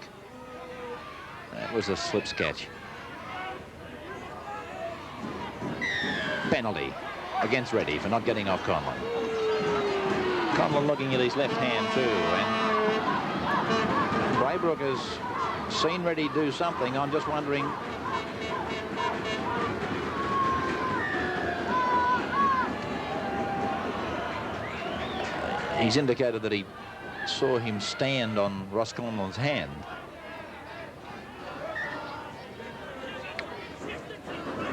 That was a slip sketch. Penalty against Reddy for not getting off Conlon. Conlon looking at his left hand too, and Braybrook has seen Reddy do something. I'm just wondering. He's indicated that he saw him stand on Ross Conlon's hand.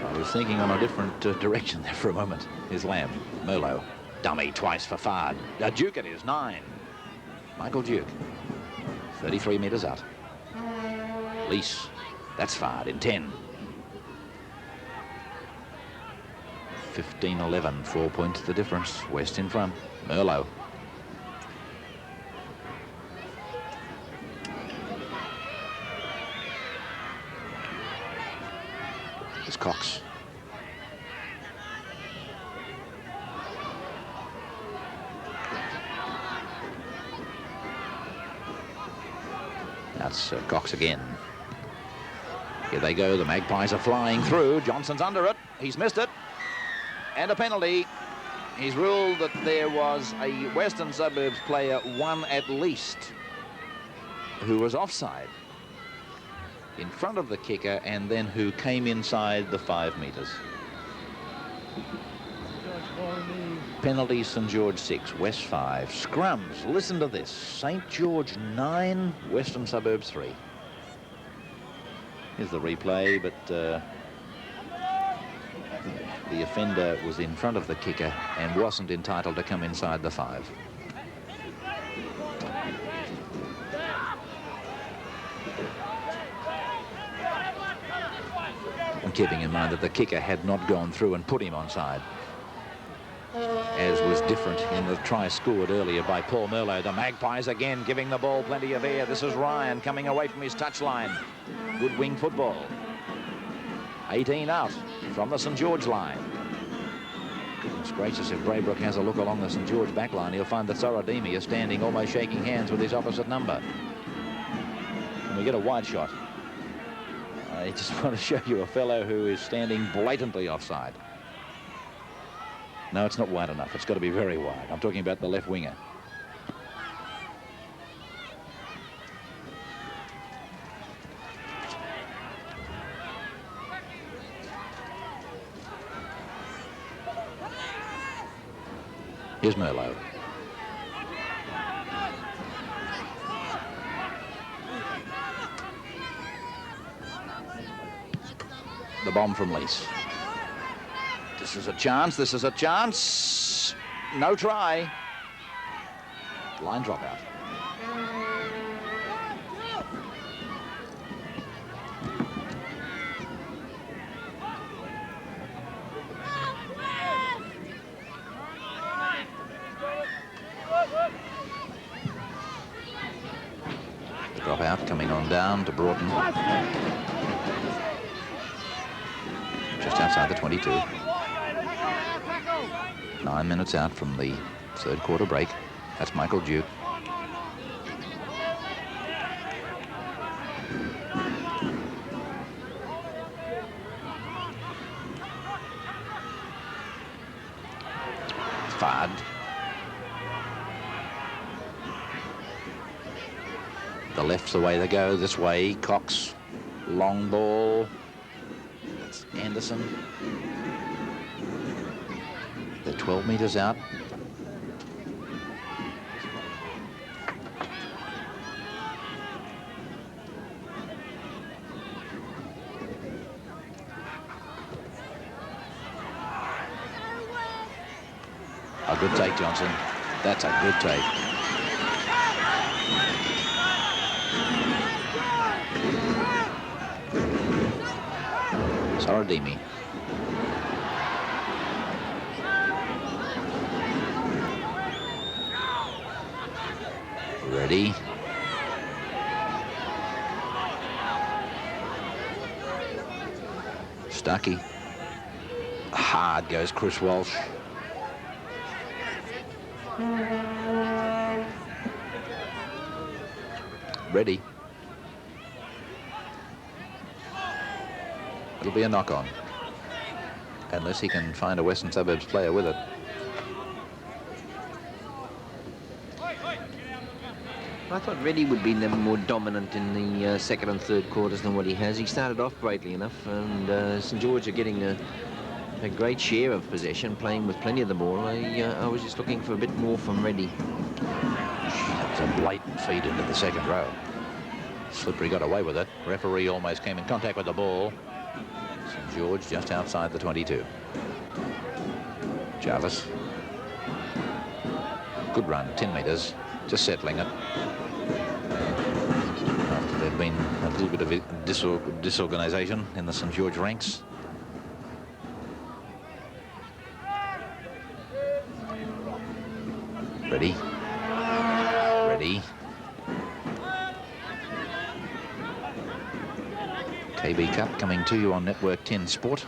I was thinking on a different direction there for a moment. Here's Lamb. Merlot. Dummy twice for Fard. Duke it is, 9. Michael Duke. 33 metres out. Lease. That's Fard in 10. 15-11. 4 points the difference. West in front. Merlot. It's Cox. That's Cox again. Here they go. The Magpies are flying through. Johnson's under it. He's missed it. And a penalty. He's ruled that there was a Western Suburbs player, one at least, who was offside in front of the kicker and then who came inside the 5 metres. Penalty, St. George 6, West 5. Scrums, listen to this. St. George 9, Western Suburbs 3. Here's the replay, but the offender was in front of the kicker and wasn't entitled to come inside the 5. And keeping in mind that the kicker had not gone through and put him onside, as was different in the try scored earlier by Paul Merlot. The Magpies again giving the ball plenty of air. This is Ryan coming away from his touchline. Good wing football. 18 out from the St. George line. Goodness gracious, if Braybrook has a look along the St. George back line, he'll find that Sorodimi is standing almost shaking hands with his opposite number. And we get a wide shot. I just want to show you a fellow who is standing blatantly offside. No, it's not wide enough. It's got to be very wide. I'm talking about the left winger. Here's Merlot. The bomb from Lease. This is a chance. This is a chance. No try. Line drop out. Drop out coming on down to Broughton. Just outside the 22. 9 minutes out from the third quarter break. That's Michael Duke. the left's the way they go. This way, Cox, long ball. It's Anderson. They're 12 metres out. A good take, Johnson. That's a good take. Saradimi. Ready. Stuckey. Hard goes Chris Walsh. Ready. It'll be a knock-on, unless he can find a Western Suburbs player with it. I thought Reddy would be more dominant in the second and third quarters than what he has. He started off greatly enough, and St. George are getting a great share of possession, playing with plenty of the ball. I was just looking for a bit more from Reddy. That was a blatant feed into the second row. Slippery got away with it. Referee almost came in contact with the ball. St. George just outside the 22. Jarvis. Good run, 10 metres, just settling it. After there'd been a little bit of disorganisation in the St. George ranks. Ready. Ready. KB Cup coming to you on Network 10 Sport.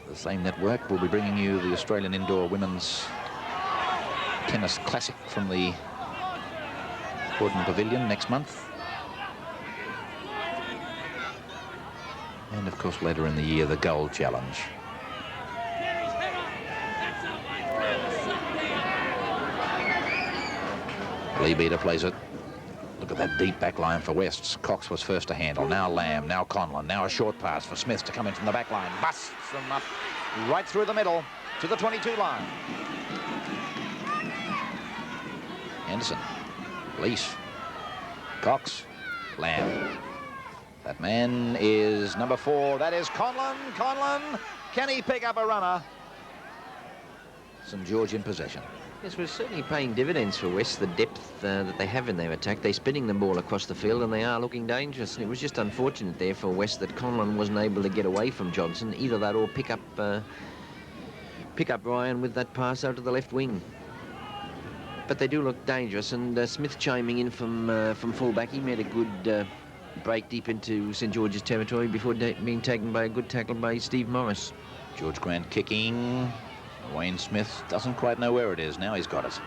The same network will be bringing you the Australian Indoor Women's Tennis Classic from the Gordon Pavilion next month. And of course later in the year, the Gold Challenge. Lee Beater plays it. Look at that deep back line for Wests. Cox was first to handle. Now Lamb, now Conlon. Now a short pass for Smith to come in from the back line. Busts them up right through the middle to the 22 line. Anderson, Lease, Cox, Lamb. That man is number 4. That is Conlon. Conlon, can he pick up a runner? St. George in possession. Yes, we're certainly paying dividends for West, the depth that they have in their attack. They're spinning the ball across the field and they are looking dangerous. And it was just unfortunate there for West that Conlon wasn't able to get away from Johnson. Either that or pick up Ryan with that pass out to the left wing. But they do look dangerous, and Smith chiming in from fullback. He made a good break deep into St. George's territory before being taken by a good tackle by Steve Morris. George Grant kicking. Wayne Smith doesn't quite know where it is. Now he's got it.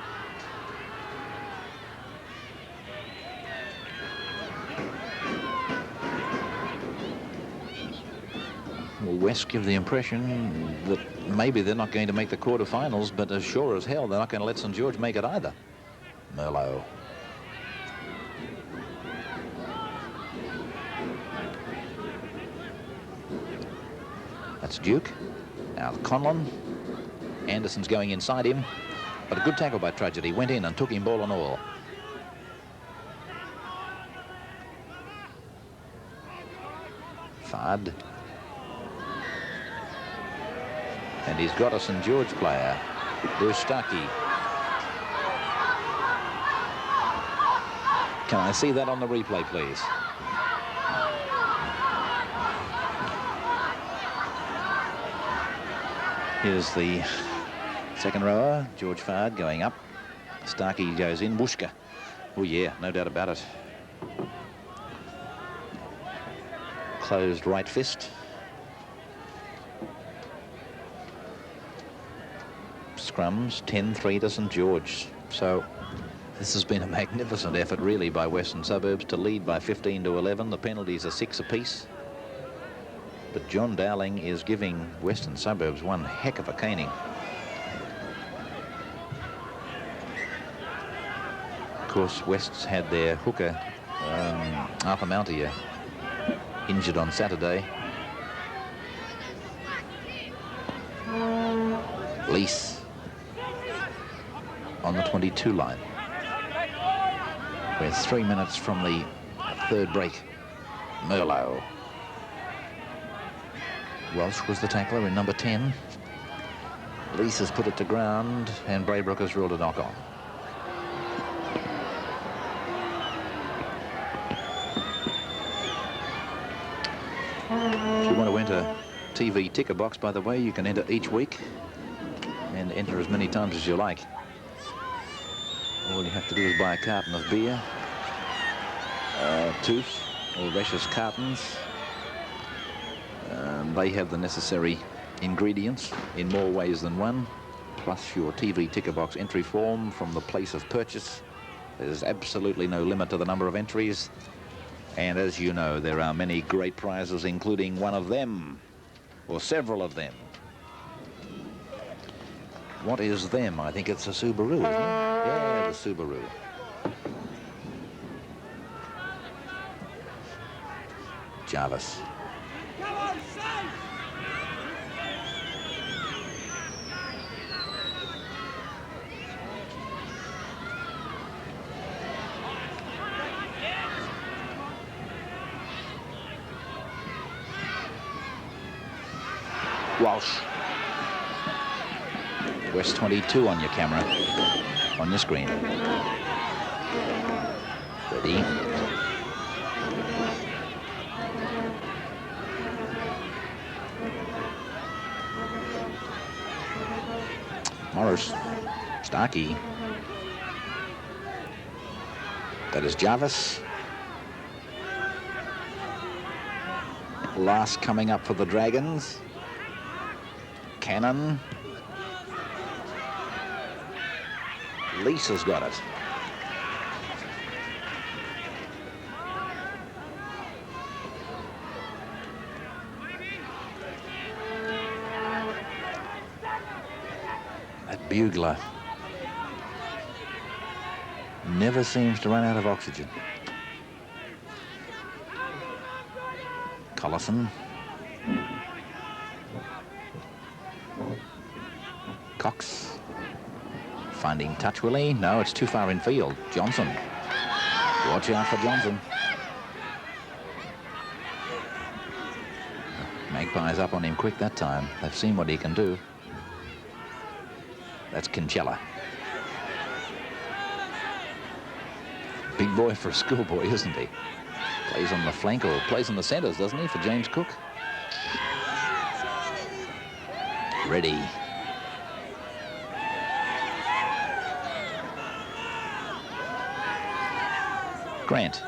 Well, West give the impression that maybe they're not going to make the quarterfinals, but as sure as hell they're not going to let St. George make it either. Merlot. That's Duke. Now Conlon. Anderson's going inside him, but a good tackle by Tragedy. Went in and took him ball and all. Fard. And he's got a St. George player, Stuckey. Can I see that on the replay, please? Here's the second rower, George Fard going up. Starkey goes in, Bushka. Oh yeah, no doubt about it. Closed right fist. Scrums, 10-3 to St. George. So this has been a magnificent effort really by Western Suburbs to lead by 15 to 11. The penalties are 6 apiece. But John Dowling is giving Western Suburbs one heck of a caning. course, West's had their hooker, Arthur Mountier, injured on Saturday. Lease on the 22 line. We're 3 minutes from the third break. Merlot. Welsh was the tackler in number 10. Lease has put it to ground, and Braybrook has ruled a knock on. If you want to enter TV ticker box, by the way, you can enter each week and enter as many times as you like. All you have to do is buy a carton of beer, Tooth or Resh's cartons. They have the necessary ingredients in more ways than one, plus your TV ticker box entry form from the place of purchase. There's absolutely no limit to the number of entries. And as you know, there are many great prizes, including one of them, or several of them. What is them? I think it's a Subaru, isn't it? Yeah, the Subaru. Jarvis. Walsh. West 22 on your camera, on your screen. Ready. Morris. Starkey. That is Jarvis. Last coming up for the Dragons. Cannon. Lisa's got it. That bugler never seems to run out of oxygen. Collison. Cox. Finding touch, will he? No, it's too far in field. Johnson. Watch out for Johnson. Magpies up on him quick that time. They've seen what he can do. That's Kincella. Big boy for a schoolboy, isn't he? Plays on the flank or plays on the centres, doesn't he, for James Cook? Ready. Grant.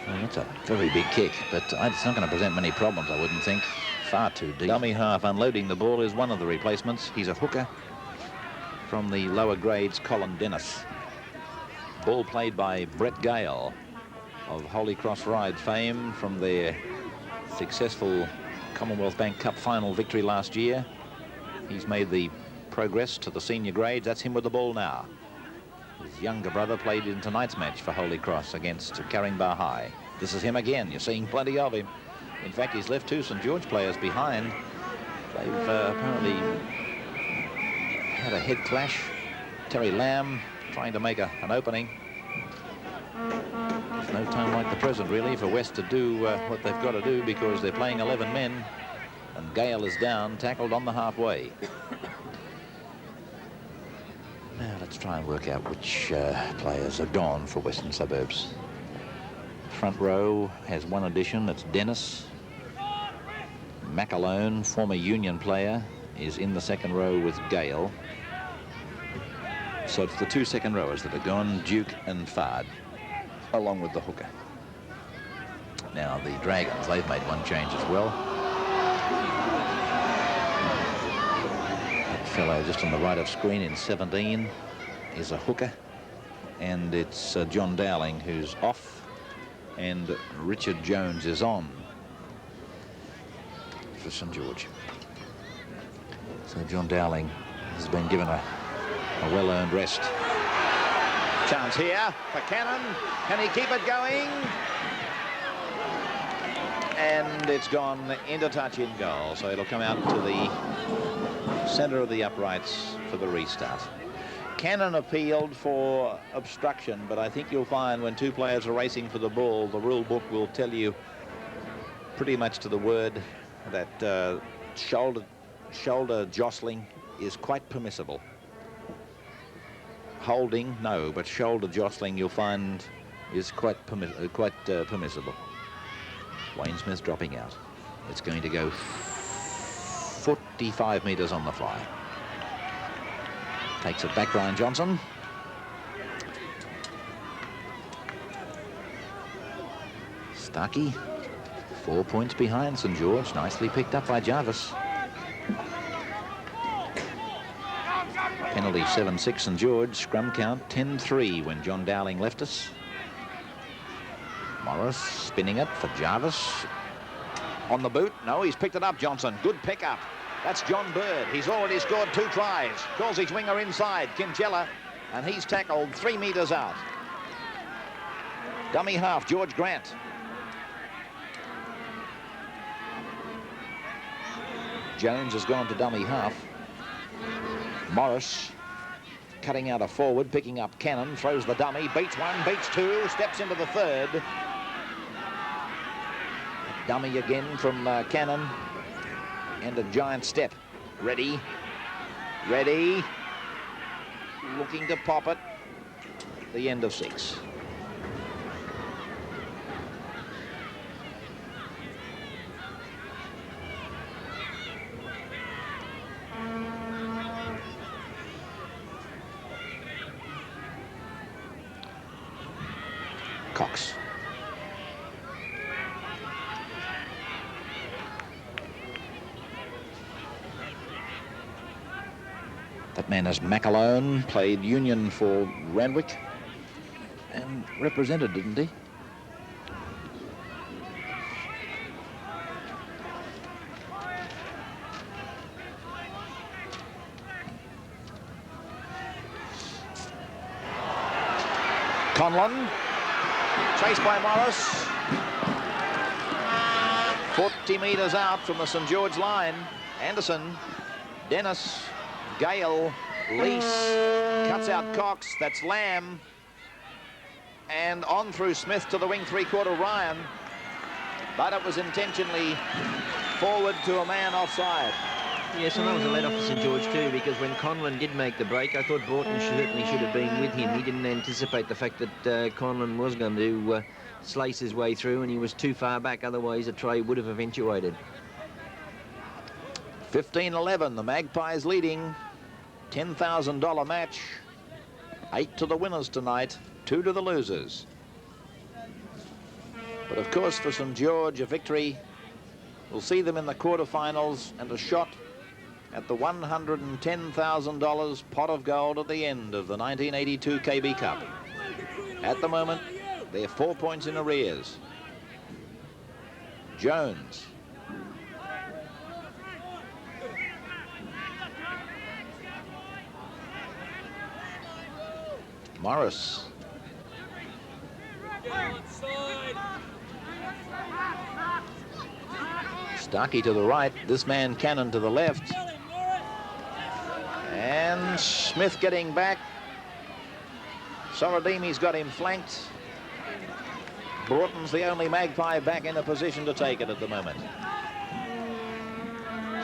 Well, that's a very big kick, but it's not going to present many problems, I wouldn't think. Far too deep. Dummy half unloading the ball is one of the replacements. He's a hooker from the lower grades, Colin Dennis. Ball played by Brett Gale of Holy Cross Ride fame from their successful Commonwealth Bank Cup final victory last year. He's made the progress to the senior grades. That's him with the ball now. His younger brother played in tonight's match for Holy Cross against Caringbah High. This is him again. You're seeing plenty of him. In fact, he's left two St. George players behind. They've apparently had a head clash. Terry Lamb trying to make an opening. There's no time like the present, really, for West to do what they've got to do, because they're playing 11 men, and Gale is down, tackled on the halfway. Now let's try and work out which players are gone for Western Suburbs. Front row has one addition. It's Dennis. McAlone, former Union player, is in the second row with Gale. So it's the two second rowers that are gone, Duke and Fard, along with the hooker. Now the Dragons, they've made one change as well. That fellow just on the right of screen in 17 is a hooker, and it's John Dowling who's off, and Richard Jones is on for St. George. So John Dowling has been given a well-earned rest. Chance here for Cannon. Can he keep it going? And it's gone into touch in goal, so it'll come out to the centre of the uprights for the restart. Cannon appealed for obstruction, but I think you'll find when two players are racing for the ball, the rule book will tell you pretty much to the word that shoulder jostling is quite permissible. Holding, no, but shoulder jostling you'll find is quite permissible. Wayne Smith dropping out. It's going to go 45 metres on the fly. Takes it back, Brian Johnson. Starkey, 4 points behind St. George. Nicely picked up by Jarvis. Penalty 7-6 St. George. Scrum count 10-3 when John Dowling left us. Morris spinning it for Jarvis. On the boot. No, he's picked it up, Johnson. Good pickup. That's John Bird. He's already scored 2 tries. Calls his winger inside, Kinchella, and he's tackled 3 metres out. Dummy half, George Grant. Jones has gone to dummy half. Morris cutting out a forward, picking up Cannon, throws the dummy, beats 1, beats 2, steps into the 3rd. Dummy again from Cannon. And a giant step. Ready. Ready. Looking to pop it. The end of 6. Cox. That man is McAlone, played Union for Randwick and represented, didn't he? Conlon, chased by Morris. 40 metres out from the St. George line. Anderson, Dennis, Gale, Lease, cuts out Cox, that's Lamb, and on through Smith to the wing 3/4 Ryan, but it was intentionally forward to a man offside. Yes, and that was a let off for St. George too, because when Conlon did make the break, I thought Broughton certainly should have been with him. He didn't anticipate the fact that Conlon was going to slice his way through, and he was too far back, otherwise a try would have eventuated. 15-11, the Magpies leading. $10,000 match. 8 to the winners tonight, 2 to the losers. But of course for St. George, a victory will see them in the quarterfinals and a shot at the $110,000 pot of gold at the end of the 1982 KB Cup. At the moment, they're 4 points in arrears. Jones. Morris. Starkey to the right, this man Cannon to the left. And Smith getting back. Sorodimi's got him flanked. Broughton's the only Magpie back in a position to take it at the moment.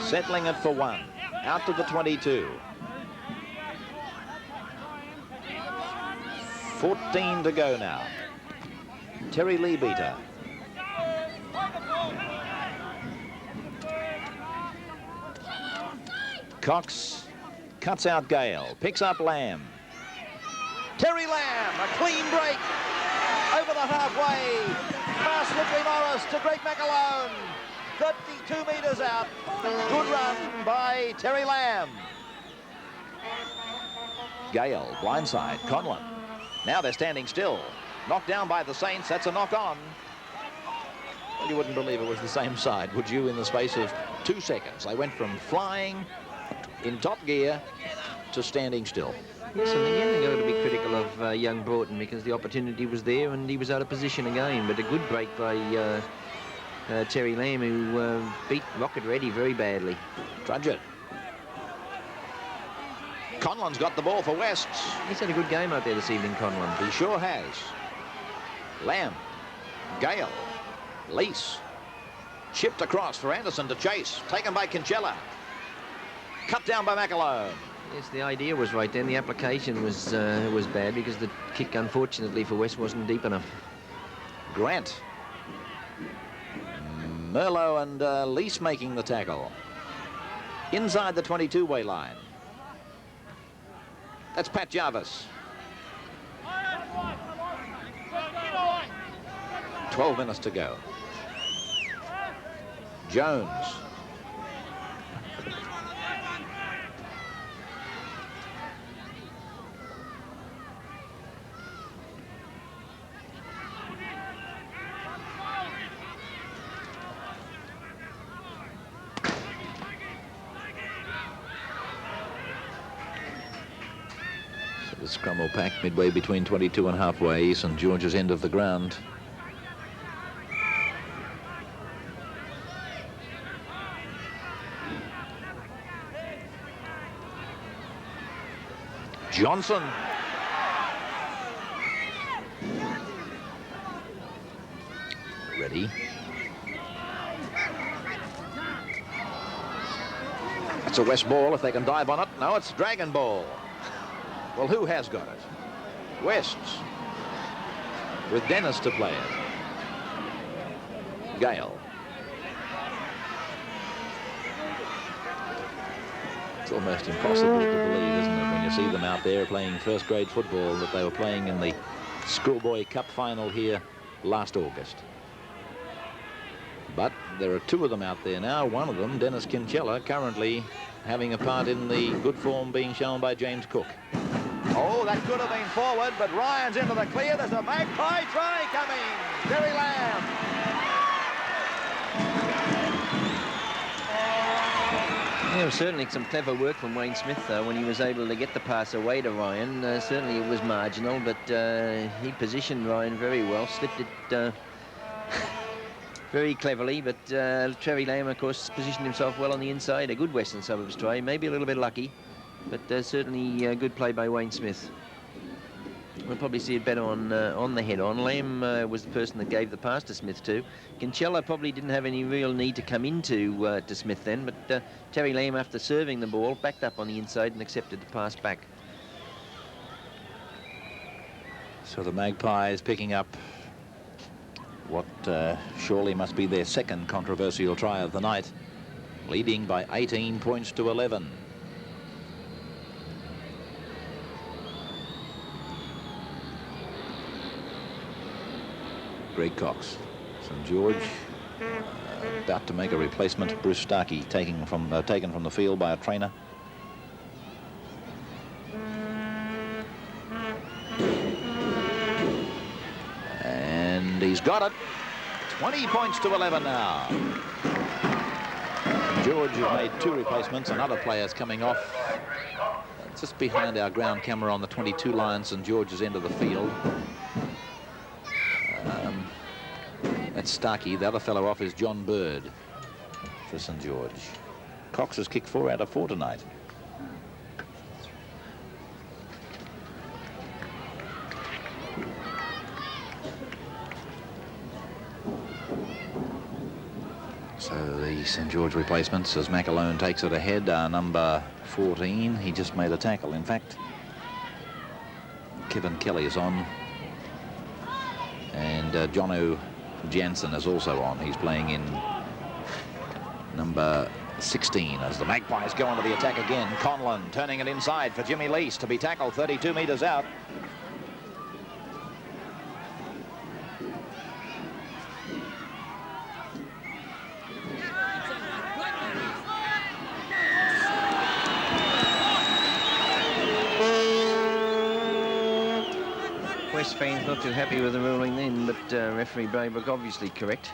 Settling it for 1. Out to the 22. 14 to go now. Terry Leabeater. Cox cuts out Gale, picks up Lamb. Terry Lamb, a clean break over the halfway. Past Whitley Morris to Greg McAlone. 32 metres out. Good run by Terry Lamb. Gale, blindside, Conlon. Now they're standing still. Knocked down by the Saints, that's a knock on. Well, you wouldn't believe it was the same side, would you, in the space of 2 seconds? They went from flying in top gear to standing still. Yes, and again they've got to be critical of young Broughton because the opportunity was there and he was out of position again. But a good break by Terry Lamb, who beat Rocket Reddy very badly. Trudgett. Conlon's got the ball for Wests. He's had a good game out there this evening, Conlon. He sure has. Lamb. Gale. Lease. Chipped across for Anderson to chase. Taken by Kincella. Cut down by McAlone. Yes, the idea was right then. The application was bad because the kick, unfortunately for West, wasn't deep enough. Grant. Merlot and Lease making the tackle. Inside the 22-way line. That's Pat Jarvis. 12 minutes to go. Jones. So the scrum will pack midway between 22 and halfway, St. George's end of the ground. Johnson. Ready. That's a West ball if they can dive on it. No, it's Dragon ball. Well, who has got it? Wests. With Dennis to play it. Gale. It's almost impossible to believe, isn't it, when you see them out there playing first-grade football, that they were playing in the Schoolboy Cup final here last August. But there are two of them out there now. One of them, Dennis Kincella, currently having a part in the good form being shown by James Cook. Oh, that could have been forward, but Ryan's into the clear. There's a Magpie try coming. Terry Lamb. There was certainly some clever work from Wayne Smith, though, when he was able to get the pass away to Ryan. Certainly it was marginal, but he positioned Ryan very well, slipped it very cleverly, but Terry Lamb, of course, positioned himself well on the inside. A good Western Suburbs try, maybe a little bit lucky, but certainly good play by Wayne Smith. We'll probably see it better on the head-on. Lamb was the person that gave the pass to Smith too. Kincella probably didn't have any real need to come into to Smith then, but Terry Lamb, after serving the ball, backed up on the inside and accepted the pass back. So the Magpies picking up what surely must be their second controversial try of the night, leading by 18 points to 11. Greg Cox. St. George about to make a replacement. Bruce Starkey taken from the field by a trainer. And he's got it. 20 points to 11 now. St. George has made two replacements, and other players coming off. Just behind our ground camera on the 22 line, St. George's end of the field. That's Starkey. The other fellow off is John Bird for St. George. Cox has kicked 4 out of 4 tonight. So the St. George replacements, as McAlone takes it ahead, number 14. He just made a tackle, in fact. Kevin Kelly is on. And Jono Jansen is also on. He's playing in number 16 as the Magpies go onto the attack again. Conlon turning it inside for Jimmy Lease to be tackled 32 metres out. West fans not too happy with the ruling then, but referee Braybrook obviously correct.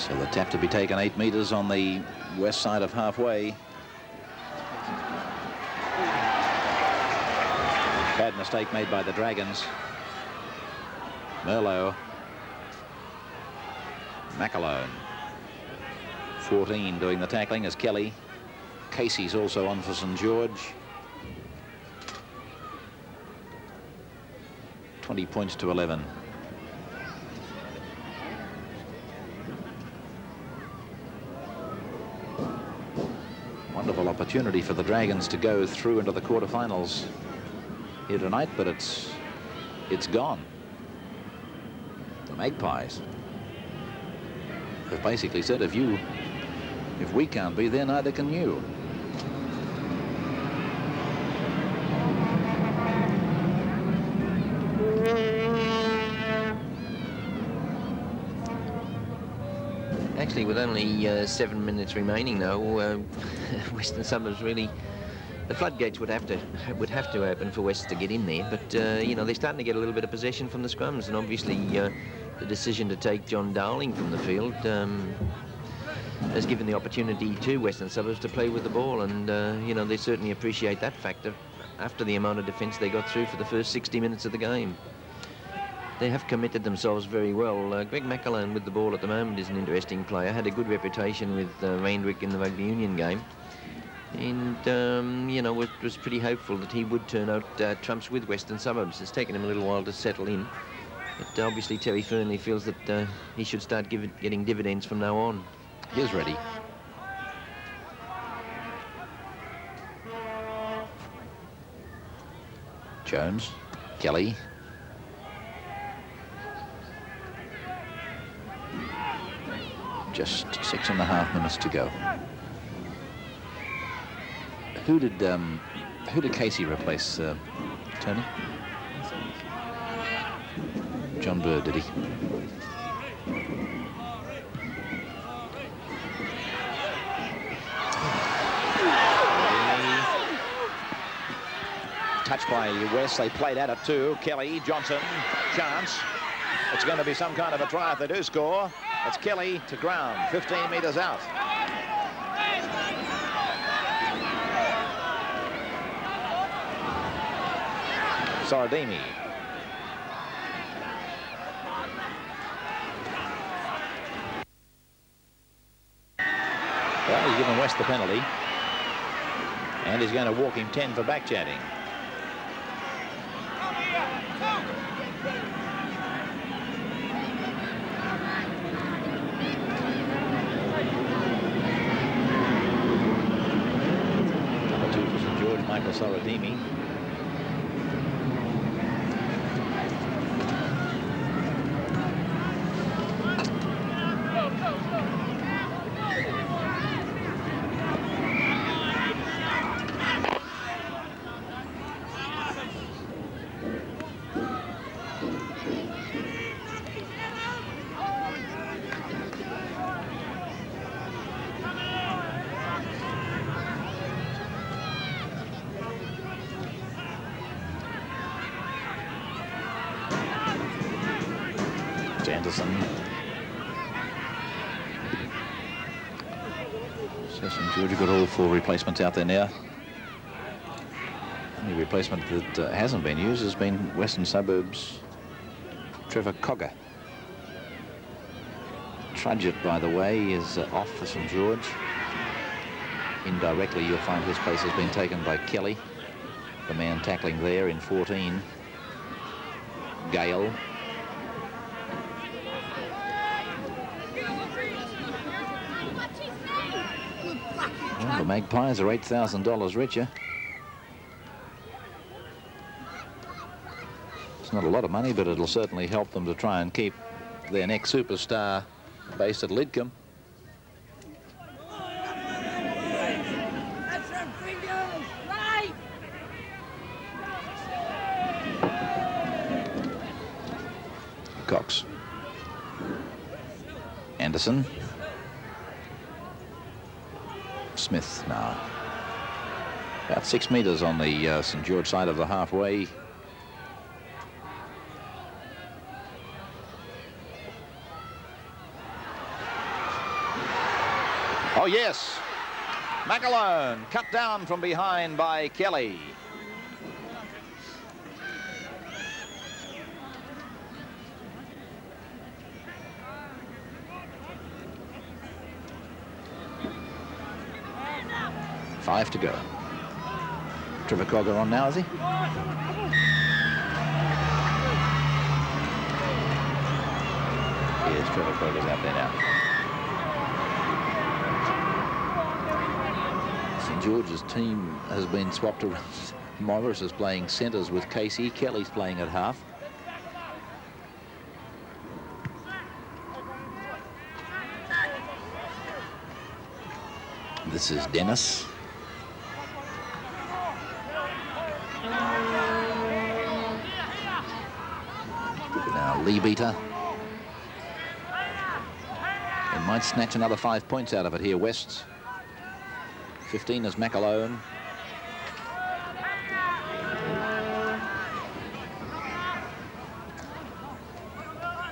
So the tap to be taken 8 metres on the west side of halfway. Bad mistake made by the Dragons. Merlot. McAlone. 14 doing the tackling is Kelly. Casey's also on for St. George. 20 points to 11. Wonderful opportunity for the Dragons to go through into the quarterfinals here tonight, but it's gone. The Magpies have basically said, if we can't be there, neither can you. Actually, with only 7 minutes remaining, though, Western Suburbs really, the floodgates would have to open for West to get in there. But you know, they're starting to get a little bit of possession from the scrums, and obviously the decision to take John Darling from the field has given the opportunity to Western Suburbs to play with the ball, and you know, they certainly appreciate that factor after the amount of defence they got through for the first 60 minutes of the game. They have committed themselves very well. Greg McAlone with the ball at the moment is an interesting player. Had a good reputation with Randwick in the rugby union game, and you know, was pretty hopeful that he would turn out trumps with Western Suburbs. It's taken him a little while to settle in, but obviously Terry Fernley feels that he should start getting dividends from now on. Here's ready. Jones, Kelly. Just 6.5 minutes to go. Who did Casey replace, Tony? John Bird, did he? Touched by West. They played at it too. Kelly, Johnson, chance. It's going to be some kind of a try if they do score. It's Kelly to ground, 15 metres out. Sardini. Well, he's given West the penalty. And he's going to walk him 10 for back chatting. Saradimi. Anderson. So St. George got all 4 replacements out there now. The only replacement that hasn't been used has been Western Suburbs' Trevor Cogger. Trudgett, by the way, is off for St. George. Indirectly, you'll find his place has been taken by Kelly, the man tackling there in 14. Gale. Well, the Magpies are $8,000 richer. It's not a lot of money, but it'll certainly help them to try and keep their next superstar based at Lidcombe. Cox. Anderson. Smith now. About 6 metres on the St. George side of the halfway. Oh, yes. McAlone cut down from behind by Kelly. Five to go. Trevor Cogger on now, is he? Yes, Trevor Cogger's out there now. St. George's team has been swapped around. Morris is playing centres with Casey. Kelly's playing at half. This is Dennis. Now Lee Beater. They might snatch another 5 points out of it here, Wests. 15 is McAlone.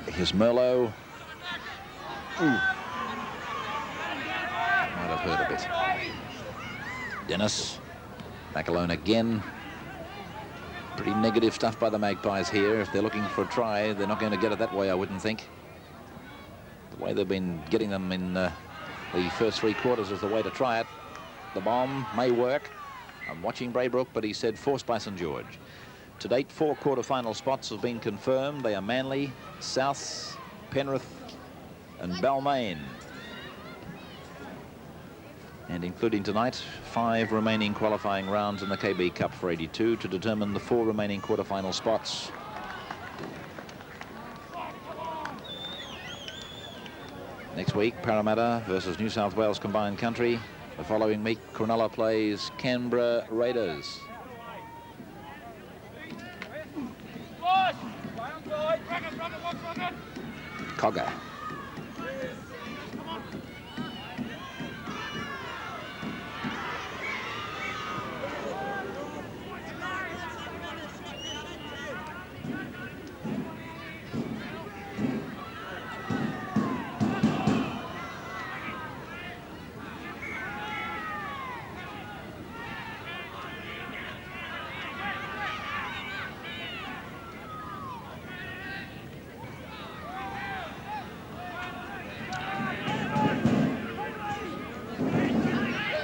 Here's Merlot. Ooh. Might have hurt a bit. Dennis. McAlone again. Pretty negative stuff by the Magpies here. If they're looking for a try, they're not going to get it that way, I wouldn't think. The way they've been getting them in the first 3 quarters is the way to try it. The bomb may work. I'm watching Braybrook, but he said forced by St. George. To date, 4 quarter-final spots have been confirmed. They are Manly, Souths, Penrith and Balmain. And including tonight, 5 remaining qualifying rounds in the KB Cup for 82 to determine the 4 remaining quarter-final spots. Next week, Parramatta versus New South Wales Combined Country. The following week, Cronulla plays Canberra Raiders. Cogger.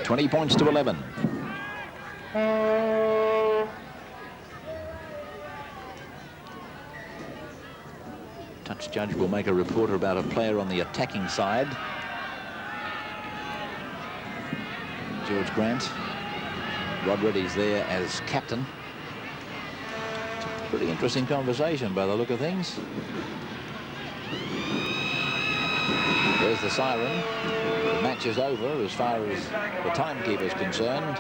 $20 points to 11. Touch judge will make a report about a player on the attacking side. George Grant. Rod Reddy's there as captain. It's a pretty interesting conversation by the look of things. There's the siren. The match is over as far as the timekeeper is concerned.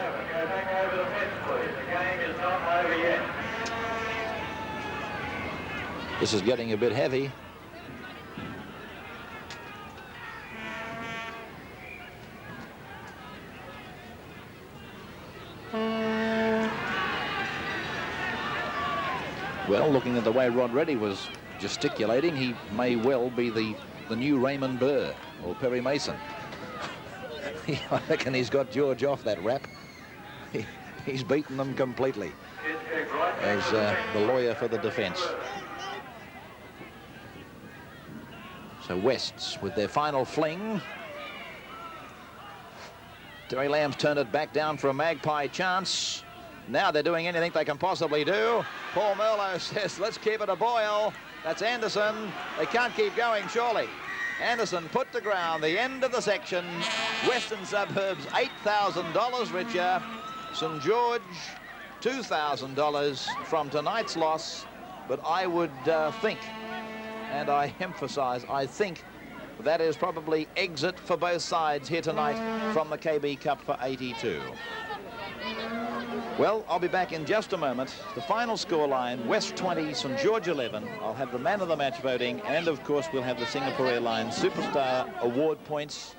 This is getting a bit heavy. Well, looking at the way Rod Reddy was gesticulating, he may well be the new Raymond Burr or Perry Mason. I reckon he's got George off that rap. He's beaten them completely as the lawyer for the defence. So Wests with their final fling. Terry Lamb's turned it back down for a Magpie chance. Now they're doing anything they can possibly do. Paul Merlot says, let's keep it a boil. That's Anderson. They can't keep going, surely. Anderson put to ground the end of the section. Western Suburbs, $8,000 richer. St. George, $2,000 from tonight's loss. But I would think, and I emphasize, I think that is probably exit for both sides here tonight from the KB Cup for 82. Well, I'll be back in just a moment. The final scoreline, West 20, St. George 11. I'll have the man of the match voting, and of course we'll have the Singapore Airlines Superstar Award points